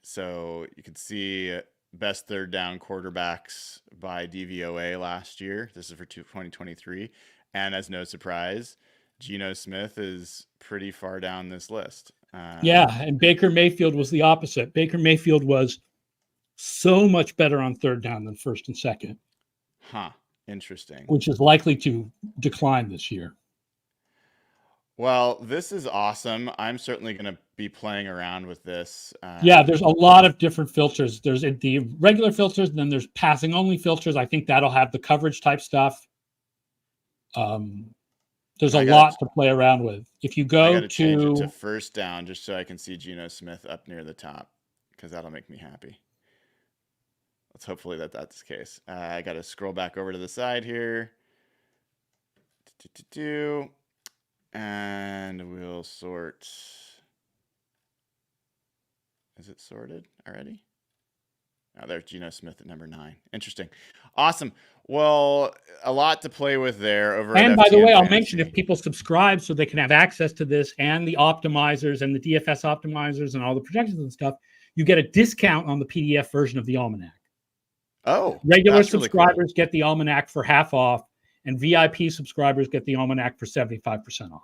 So you can see best third down quarterbacks by DVOA last year. This is for 2023. And as no surprise, Geno Smith is pretty far down this list. Yeah, and Baker Mayfield was the opposite. Baker Mayfield was so much better on third down than first and second. Huh. Interesting. Which is likely to decline this year. Well, this is awesome. I'm certainly going to be playing around with this. Yeah, there's a lot of different filters. There's the regular filters, and then there's passing only filters. I think that'll have the coverage type stuff. There's a lot to play around with. If you go change it to first down, just so I can see Geno Smith up near the top, because that'll make me happy. Let's hopefully that's the case. I got to scroll back over to the side here. And we'll sort. Is it sorted already? Oh, there's Geno Smith at number 9. Interesting. Awesome. Well, a lot to play with there over and at by FTN the way, Fantasy. I'll mention if people subscribe so they can have access to this and the optimizers and the DFS optimizers and all the projections and stuff, you get a discount on the PDF version of the Almanac. Oh, regular subscribers really cool. Get the Almanac for half off, and VIP subscribers get the Almanac for 75% off.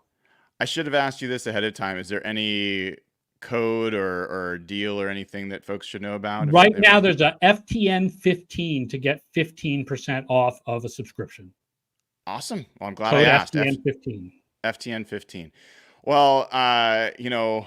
I should have asked you this ahead of time. Is there any code or deal or anything that folks should know about? Right now, there's a FTN 15 to get 15% off of a subscription. Awesome. Well, I'm glad I asked. FTN 15. FTN 15. Well, you know,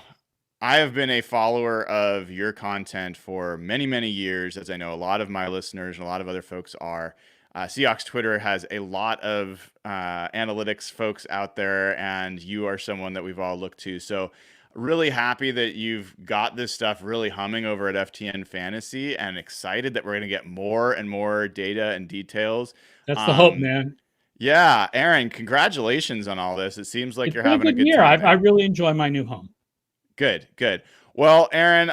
I have been a follower of your content for many, many years, as I know a lot of my listeners and a lot of other folks are. Seahawks Twitter has a lot of analytics folks out there, and you are someone that we've all looked to. So really happy that you've got this stuff really humming over at FTN Fantasy, and excited that we're going to get more and more data and details. That's the hope, man. Yeah, Aaron, congratulations on all this. It seems like you're having a good year. time. I really enjoy my new home. Good, good. Well, Aaron,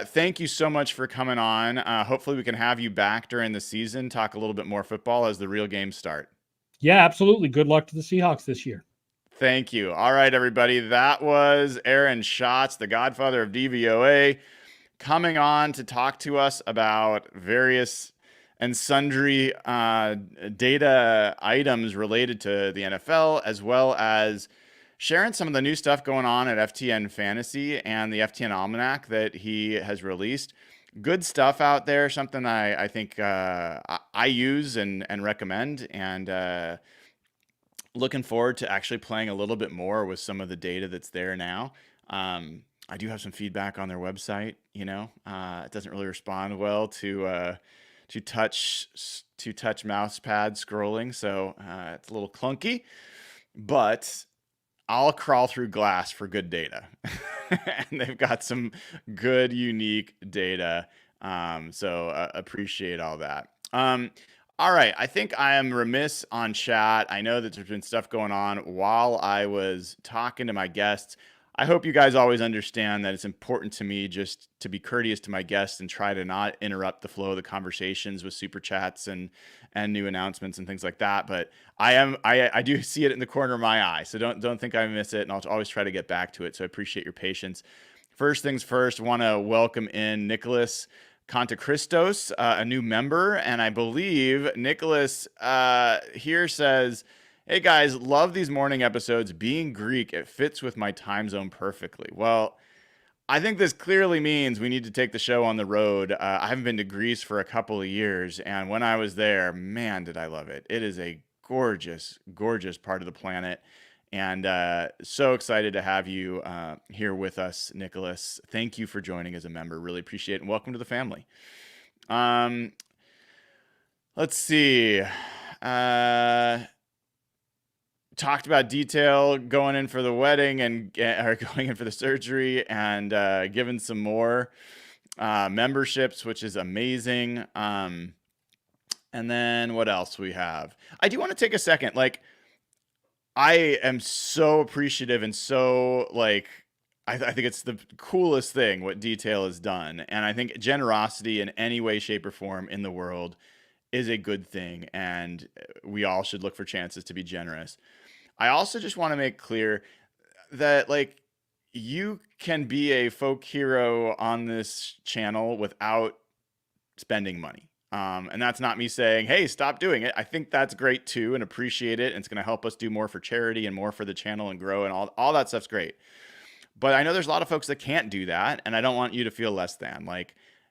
thank you so much for coming on. Hopefully we can have you back during the season, talk a little bit more football as the real games start. Yeah, absolutely. Good luck to the Seahawks this year. Thank you. All right, everybody. That was Aaron Schatz, the godfather of DVOA, coming on to talk to us about various and sundry data items related to the NFL, as well as sharing some of the new stuff going on at FTN Fantasy and the FTN Almanac that he has released. Good stuff out there, something I think I use and recommend, and looking forward to actually playing a little bit more with some of the data that's there now. I do have some feedback on their website. You know, it doesn't really respond well to touch mouse pad scrolling, so it's a little clunky, but I'll crawl through glass for good data. And they've got some good, unique data. So appreciate all that. All right. I think I am remiss on chat. I know that there's been stuff going on while I was talking to my guests. I hope you guys always understand that it's important to me just to be courteous to my guests and try to not interrupt the flow of the conversations with super chats and new announcements and things like that. But I do see it in the corner of my eye, so don't think I miss it, and I'll always try to get back to it. So I appreciate your patience. First things first, want to welcome in Nicholas Contacristos, a new member, and I believe Nicholas here says, "Hey guys, love these morning episodes. Being Greek, it fits with my time zone perfectly." Well, I think this clearly means we need to take the show on the road. I haven't been to Greece for a couple of years, and when I was there, man, did I love it. It is a gorgeous, gorgeous part of the planet. And so excited to have you here with us, Nicholas. Thank you for joining as a member. Really appreciate it. And welcome to the family. Let's see. Talked about detail going in for the wedding or going in for the surgery, and given some more memberships, which is amazing. And then what else we have? I do want to take a second. I am so appreciative and so I think it's the coolest thing what detail has done. And I think generosity in any way, shape, or form in the world is a good thing. And we all should look for chances to be generous. I also just want to make clear that you can be a folk hero on this channel without spending money. And that's not me saying, hey, stop doing it. I think that's great too and appreciate it. And it's going to help us do more for charity and more for the channel and grow, and all that stuff's great. But I know there's a lot of folks that can't do that. And I don't want you to feel less than.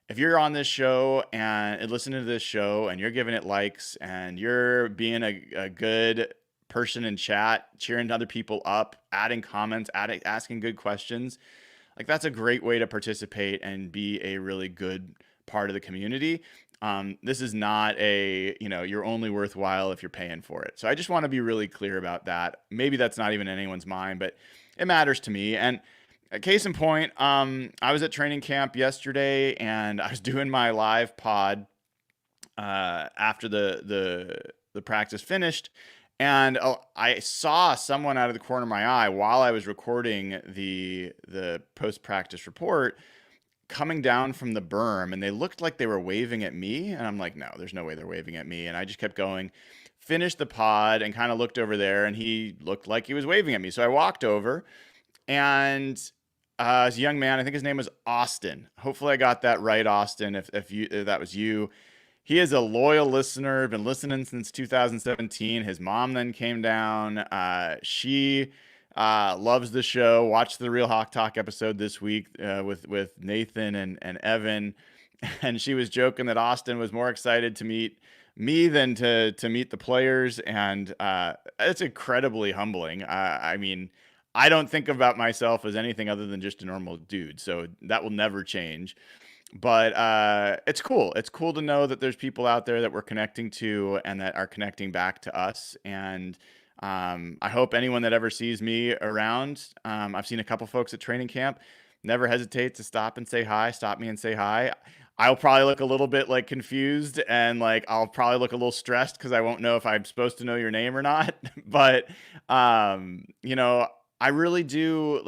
If you're on this show and listening to this show and you're giving it likes and you're being a good person in chat, cheering other people up, adding comments, asking good questions, that's a great way to participate and be a really good part of the community. This is not you're only worthwhile if you're paying for it. So I just want to be really clear about that. Maybe that's not even in anyone's mind, but it matters to me. And case in point, I was at training camp yesterday and I was doing my live pod after the practice finished. And I saw someone out of the corner of my eye while I was recording the post-practice report coming down from the berm, and they looked like they were waving at me. And I'm like, no, there's no way they're waving at me. And I just kept going, finished the pod, and kind of looked over there, and he looked like he was waving at me. So I walked over, and this young man, I think his name was Austin. Hopefully I got that right, Austin, if that was you. He is a loyal listener, been listening since 2017. His mom then came down. She loves the show. Watched the Real Hawk Talk episode this week with Nathan and Evan. And she was joking that Austin was more excited to meet me than to meet the players. And it's incredibly humbling. I mean, I don't think about myself as anything other than just a normal dude. So that will never change. But it's cool. It's cool to know that there's people out there that we're connecting to and that are connecting back to us. And I hope anyone that ever sees me around, I've seen a couple folks at training camp, never hesitate to stop and say hi, stop me and say hi. I'll probably look a little bit confused and I'll probably look a little stressed because I won't know if I'm supposed to know your name or not. But, I really do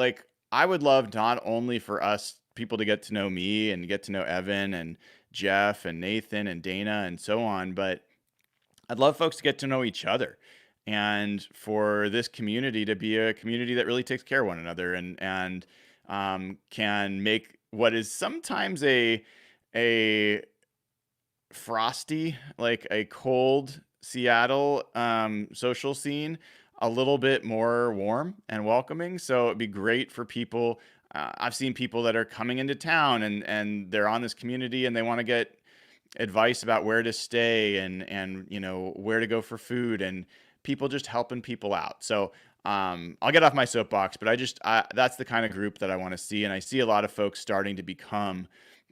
I would love not only for us people to get to know me and get to know Evan and Jeff and Nathan and Dana and so on, but I'd love folks to get to know each other and for this community to be a community that really takes care of one another and can make what is sometimes a frosty, a cold Seattle social scene a little bit more warm and welcoming. So it'd be great for people. I've seen people that are coming into town and they're on this community and they want to get advice about where to stay and where to go for food, and people just helping people out. So I'll get off my soapbox, but that's the kind of group that I want to see. And I see a lot of folks starting to become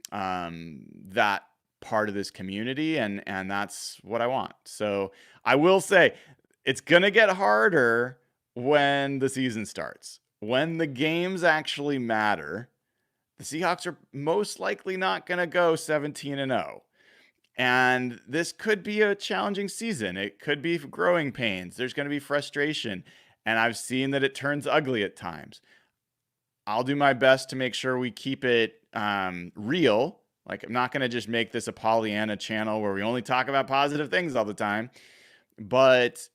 that part of this community, and that's what I want. So I will say it's going to get harder when the season starts. When the games actually matter, the Seahawks are most likely not going to go 17-0. And this could be a challenging season. It could be growing pains. There's going to be frustration. And I've seen that it turns ugly at times. I'll do my best to make sure we keep it real. Like, I'm not going to just make this a Pollyanna channel where we only talk about positive things all the time, but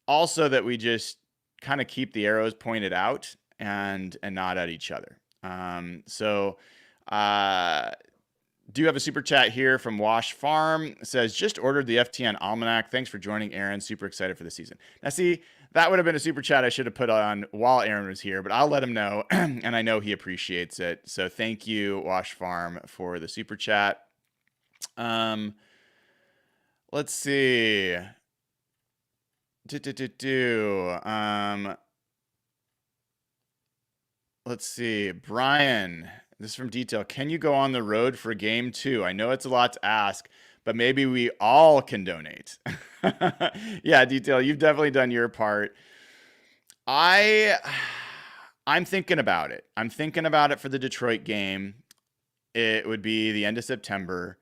also that we just kind of keep the arrows pointed out and not at each other. So do have a super chat here from Wash Farm. It says, just ordered the FTN Almanac. Thanks for joining, Aaron. Super excited for the season. Now, see, that would have been a super chat I should have put on while Aaron was here, but I'll let him know, and I know he appreciates it. So thank you, Wash Farm, for the super chat. Let's see. Let's see. Brian, this is from Detail. Can you go on the road for game 2? I know it's a lot to ask, but maybe we all can donate. Yeah, Detail, you've definitely done your part. I'm thinking about it. I'm thinking about it for the Detroit game. It would be the end of September.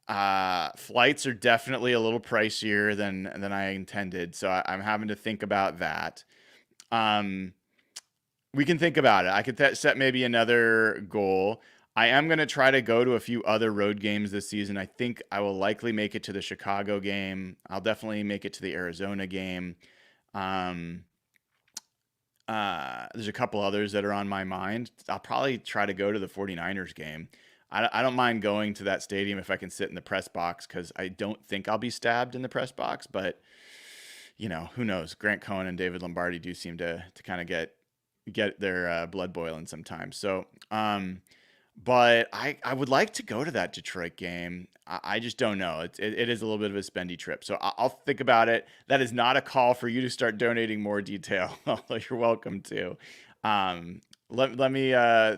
Flights are definitely a little pricier than I intended, so I'm having to think about that. We can think about it. I could set maybe another goal. I am going to try to go to a few other road games this season. I think I will likely make it to the Chicago game. I'll definitely make it to the Arizona game. There's a couple others that are on my mind. I'll probably try to go to the 49ers game. I don't mind going to that stadium if I can sit in the press box, because I don't think I'll be stabbed in the press box, but you know, who knows? Grant Cohen and David Lombardi do seem to kind of get their blood boiling sometimes. So, but I would like to go to that Detroit game. I just don't know. It is a little bit of a spendy trip. So I'll think about it. That is not a call for you to start donating more Detail, although you're welcome to. Let me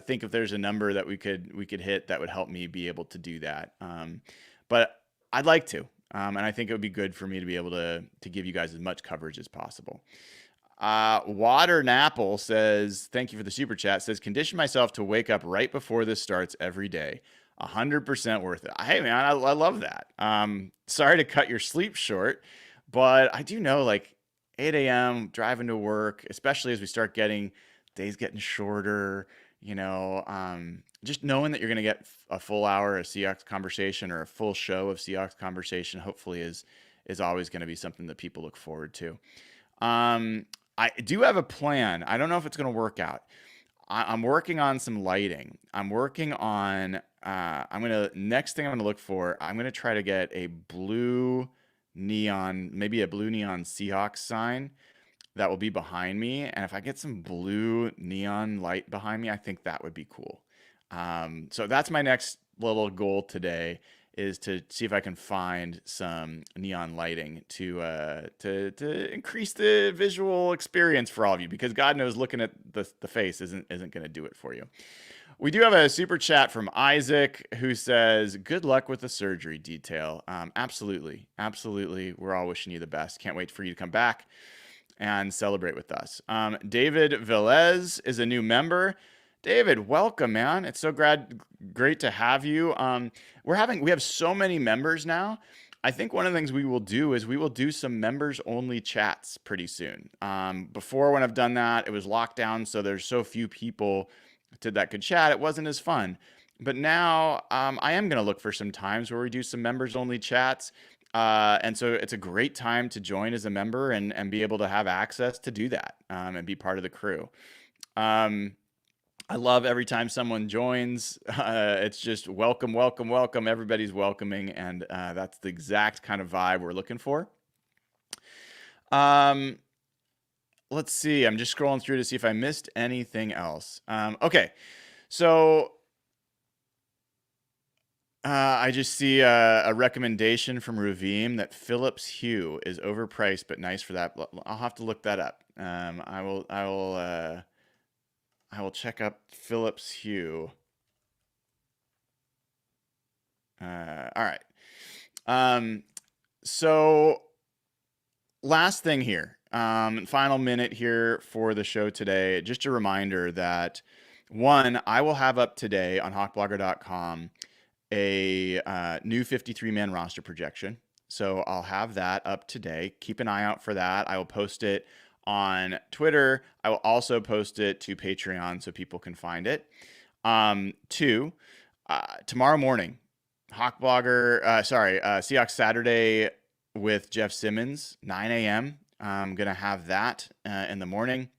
think if there's a number that we could hit that would help me be able to do that. But I'd like to, and I think it would be good for me to be able to give you guys as much coverage as possible. Water Napple says, thank you for the super chat. Says, condition myself to wake up right before this starts every day. 100% worth it. Hey man, I love that. Sorry to cut your sleep short, but I do know, like, 8 a.m. driving to work, especially as we start getting days getting shorter, you know, just knowing that you're going to get a full hour of Seahawks conversation or a full show of Seahawks conversation, hopefully is always going to be something that people look forward to. I do have a plan. I don't know if it's going to work out. I'm working on some lighting. I'm working on, next thing I'm going to look for, I'm going to try to get a blue neon, maybe a blue neon Seahawks sign that will be behind me. And if I get some blue neon light behind me, I think that would be cool. So that's my next little goal today, is to see if I can find some neon lighting to increase the visual experience for all of you, because God knows looking at the face isn't going to do it for you. We do have a super chat from Isaac, who says, good luck with the surgery, Detail. Absolutely. We're all wishing you the best. Can't wait for you to come back and celebrate with us. David Velez is a new member. David, welcome, man. It's so great to have you. We have so many members now. I think one of the things we will do is we will do some members only chats pretty soon. Before, when I've done that, it was locked down, so there's so few people that could chat. It wasn't as fun. But now I am going to look for some times where we do some members only chats. And so it's a great time to join as a member and be able to have access to do that and be part of the crew. I love every time someone joins. It's just welcome. Everybody's welcoming, and that's the exact kind of vibe we're looking for. Let's see. I'm just scrolling through to see if I missed anything else. Okay, so I just see a recommendation from Ravim that Phillips Hue is overpriced but nice for that. I'll have to look that up. I will check up Phillips Hue. All right. So last thing here, final minute here for the show today. Just a reminder that, one, I will have up today on hawkblogger.com a new 53-man roster projection. So I'll have that up today. Keep an eye out for that. I will post it on Twitter. I will also post it to Patreon so people can find it. Two, tomorrow morning, Seahawks Saturday with Jeff Simmons, 9 a.m. I'm going to have that in the morning.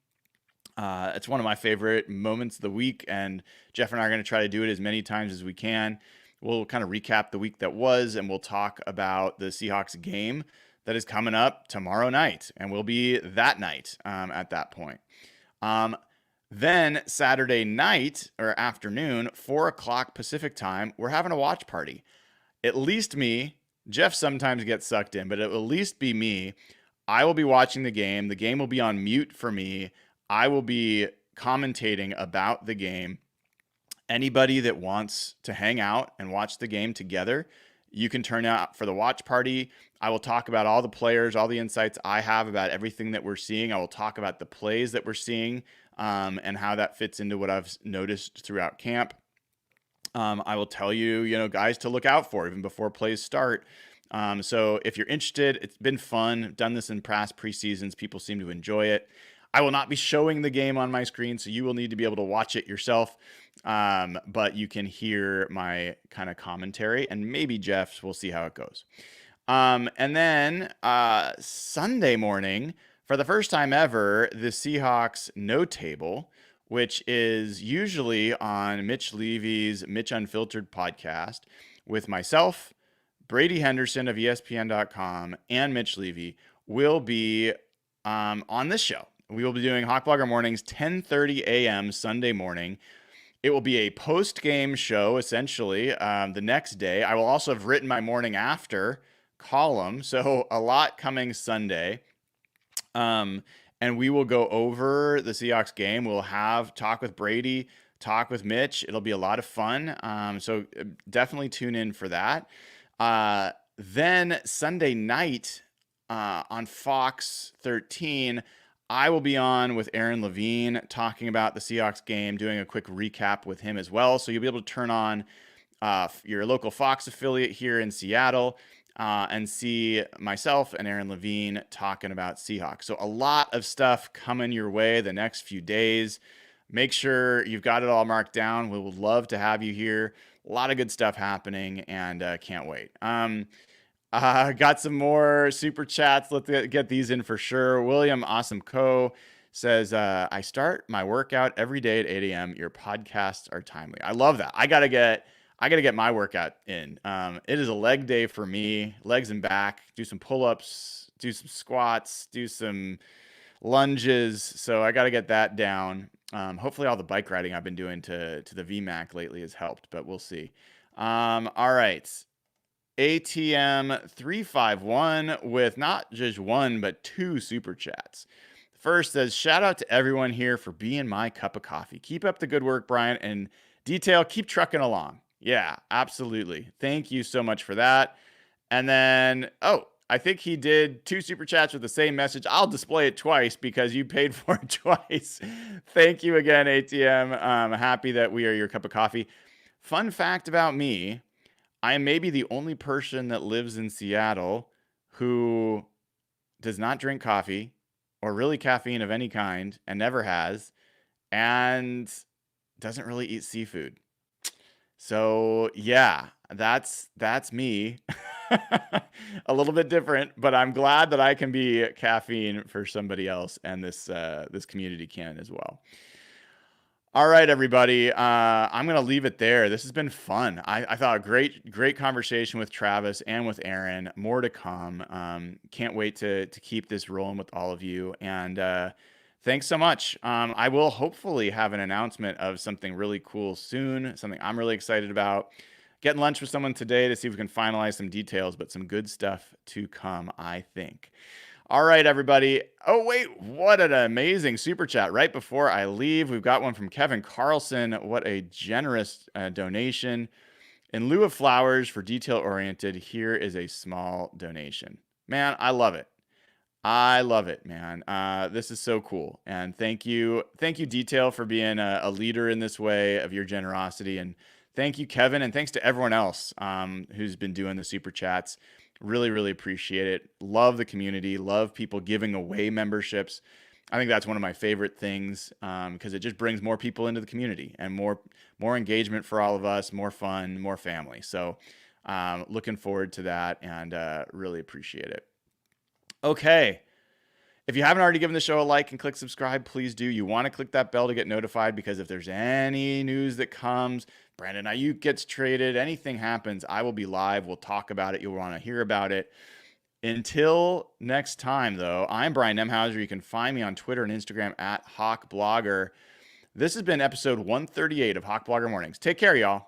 It's one of my favorite moments of the week, and Jeff and I are going to try to do it as many times as we can. We'll kind of recap the week that was, and we'll talk about the Seahawks game that is coming up tomorrow night, and we'll be that night at that point. Then Saturday night or afternoon, 4 o'clock Pacific time, we're having a watch party. At least me. Jeff sometimes gets sucked in, but it will at least be me. I will be watching the game. The game will be on mute for me. I will be commentating about the game. Anybody that wants to hang out and watch the game together, you can turn out for the watch party. I will talk about all the players, all the insights I have about everything that we're seeing. I will talk about the plays that we're seeing and how that fits into what I've noticed throughout camp. I will tell you, guys to look out for even before plays start. So if you're interested, it's been fun. I've done this in past preseasons. People seem to enjoy it. I will not be showing the game on my screen, so you will need to be able to watch it yourself. But you can hear my kind of commentary, and maybe Jeff's. We'll see how it goes. And then Sunday morning, for the first time ever, the Seahawks Note Table, which is usually on Mitch Levy's Mitch Unfiltered podcast with myself, Brady Henderson of ESPN.com, and Mitch Levy, will be on this show. We will be doing Hawk Blogger Mornings, 10:30 a.m. Sunday morning. It will be a post-game show, essentially, the next day. I will also have written my morning after column, so a lot coming Sunday. And we will go over the Seahawks game. We'll have talk with Brady, talk with Mitch. It'll be a lot of fun. So definitely tune in for that. Then Sunday night on Fox 13, I will be on with Aaron Levine talking about the Seahawks game, doing a quick recap with him as well. So you'll be able to turn on your local Fox affiliate here in Seattle and see myself and Aaron Levine talking about Seahawks. So a lot of stuff coming your way the next few days. Make sure you've got it all marked down. We would love to have you here. A lot of good stuff happening, and can't wait. Got some more super chats. Let's get these in for sure. William Awesome Co says, I start my workout every day at 8 a.m. Your podcasts are timely. I love that. I gotta get my workout in. It is a leg day for me, legs and back, do some pull-ups, do some squats, do some lunges. So I got to get that down. Hopefully all the bike riding I've been doing to the VMAC lately has helped, but we'll see. All right. ATM 351 with not just one, but two super chats. First says, shout out to everyone here for being my cup of coffee. Keep up the good work, Brian, and Detail, keep trucking along. Yeah, absolutely. Thank you so much for that. And then, I think he did two super chats with the same message. I'll display it twice because you paid for it twice. Thank you again, ATM. I'm happy that we are your cup of coffee. Fun fact about me, I am maybe the only person that lives in Seattle who does not drink coffee or really caffeine of any kind and never has, and doesn't really eat seafood. So yeah, that's me. A little bit different, but I'm glad that I can be caffeine for somebody else, and this community can as well. All right, everybody. I'm going to leave it there. This has been fun. I thought a great conversation with Travis and with Aaron. More to come. Can't wait to keep this rolling with all of you. And thanks so much. I will hopefully have an announcement of something really cool soon, something I'm really excited about. Getting lunch with someone today to see if we can finalize some details, but some good stuff to come, I think. All right, everybody. Oh, wait, what an amazing super chat. Right before I leave, we've got one from Kevin Carlson. What a generous donation. In lieu of flowers for detail-oriented, here is a small donation. Man, I love it. I love it, man. This is so cool. And thank you, Detail, for being a leader in this way of your generosity. And thank you, Kevin. And thanks to everyone else who's been doing the super chats. Really, really appreciate it. Love the community. Love people giving away memberships. I think that's one of my favorite things, because it just brings more people into the community and more engagement for all of us, more fun, more family. So looking forward to that, and really appreciate it. Okay. If you haven't already given the show a like and click subscribe, please do. You want to click that bell to get notified, because if there's any news that comes, Brandon Ayuk gets traded, anything happens, I will be live. We'll talk about it. You'll want to hear about it. Until next time, though, I'm Brian Nemhauser. You can find me on Twitter and Instagram at HawkBlogger. This has been episode 138 of Hawk Blogger Mornings. Take care, y'all.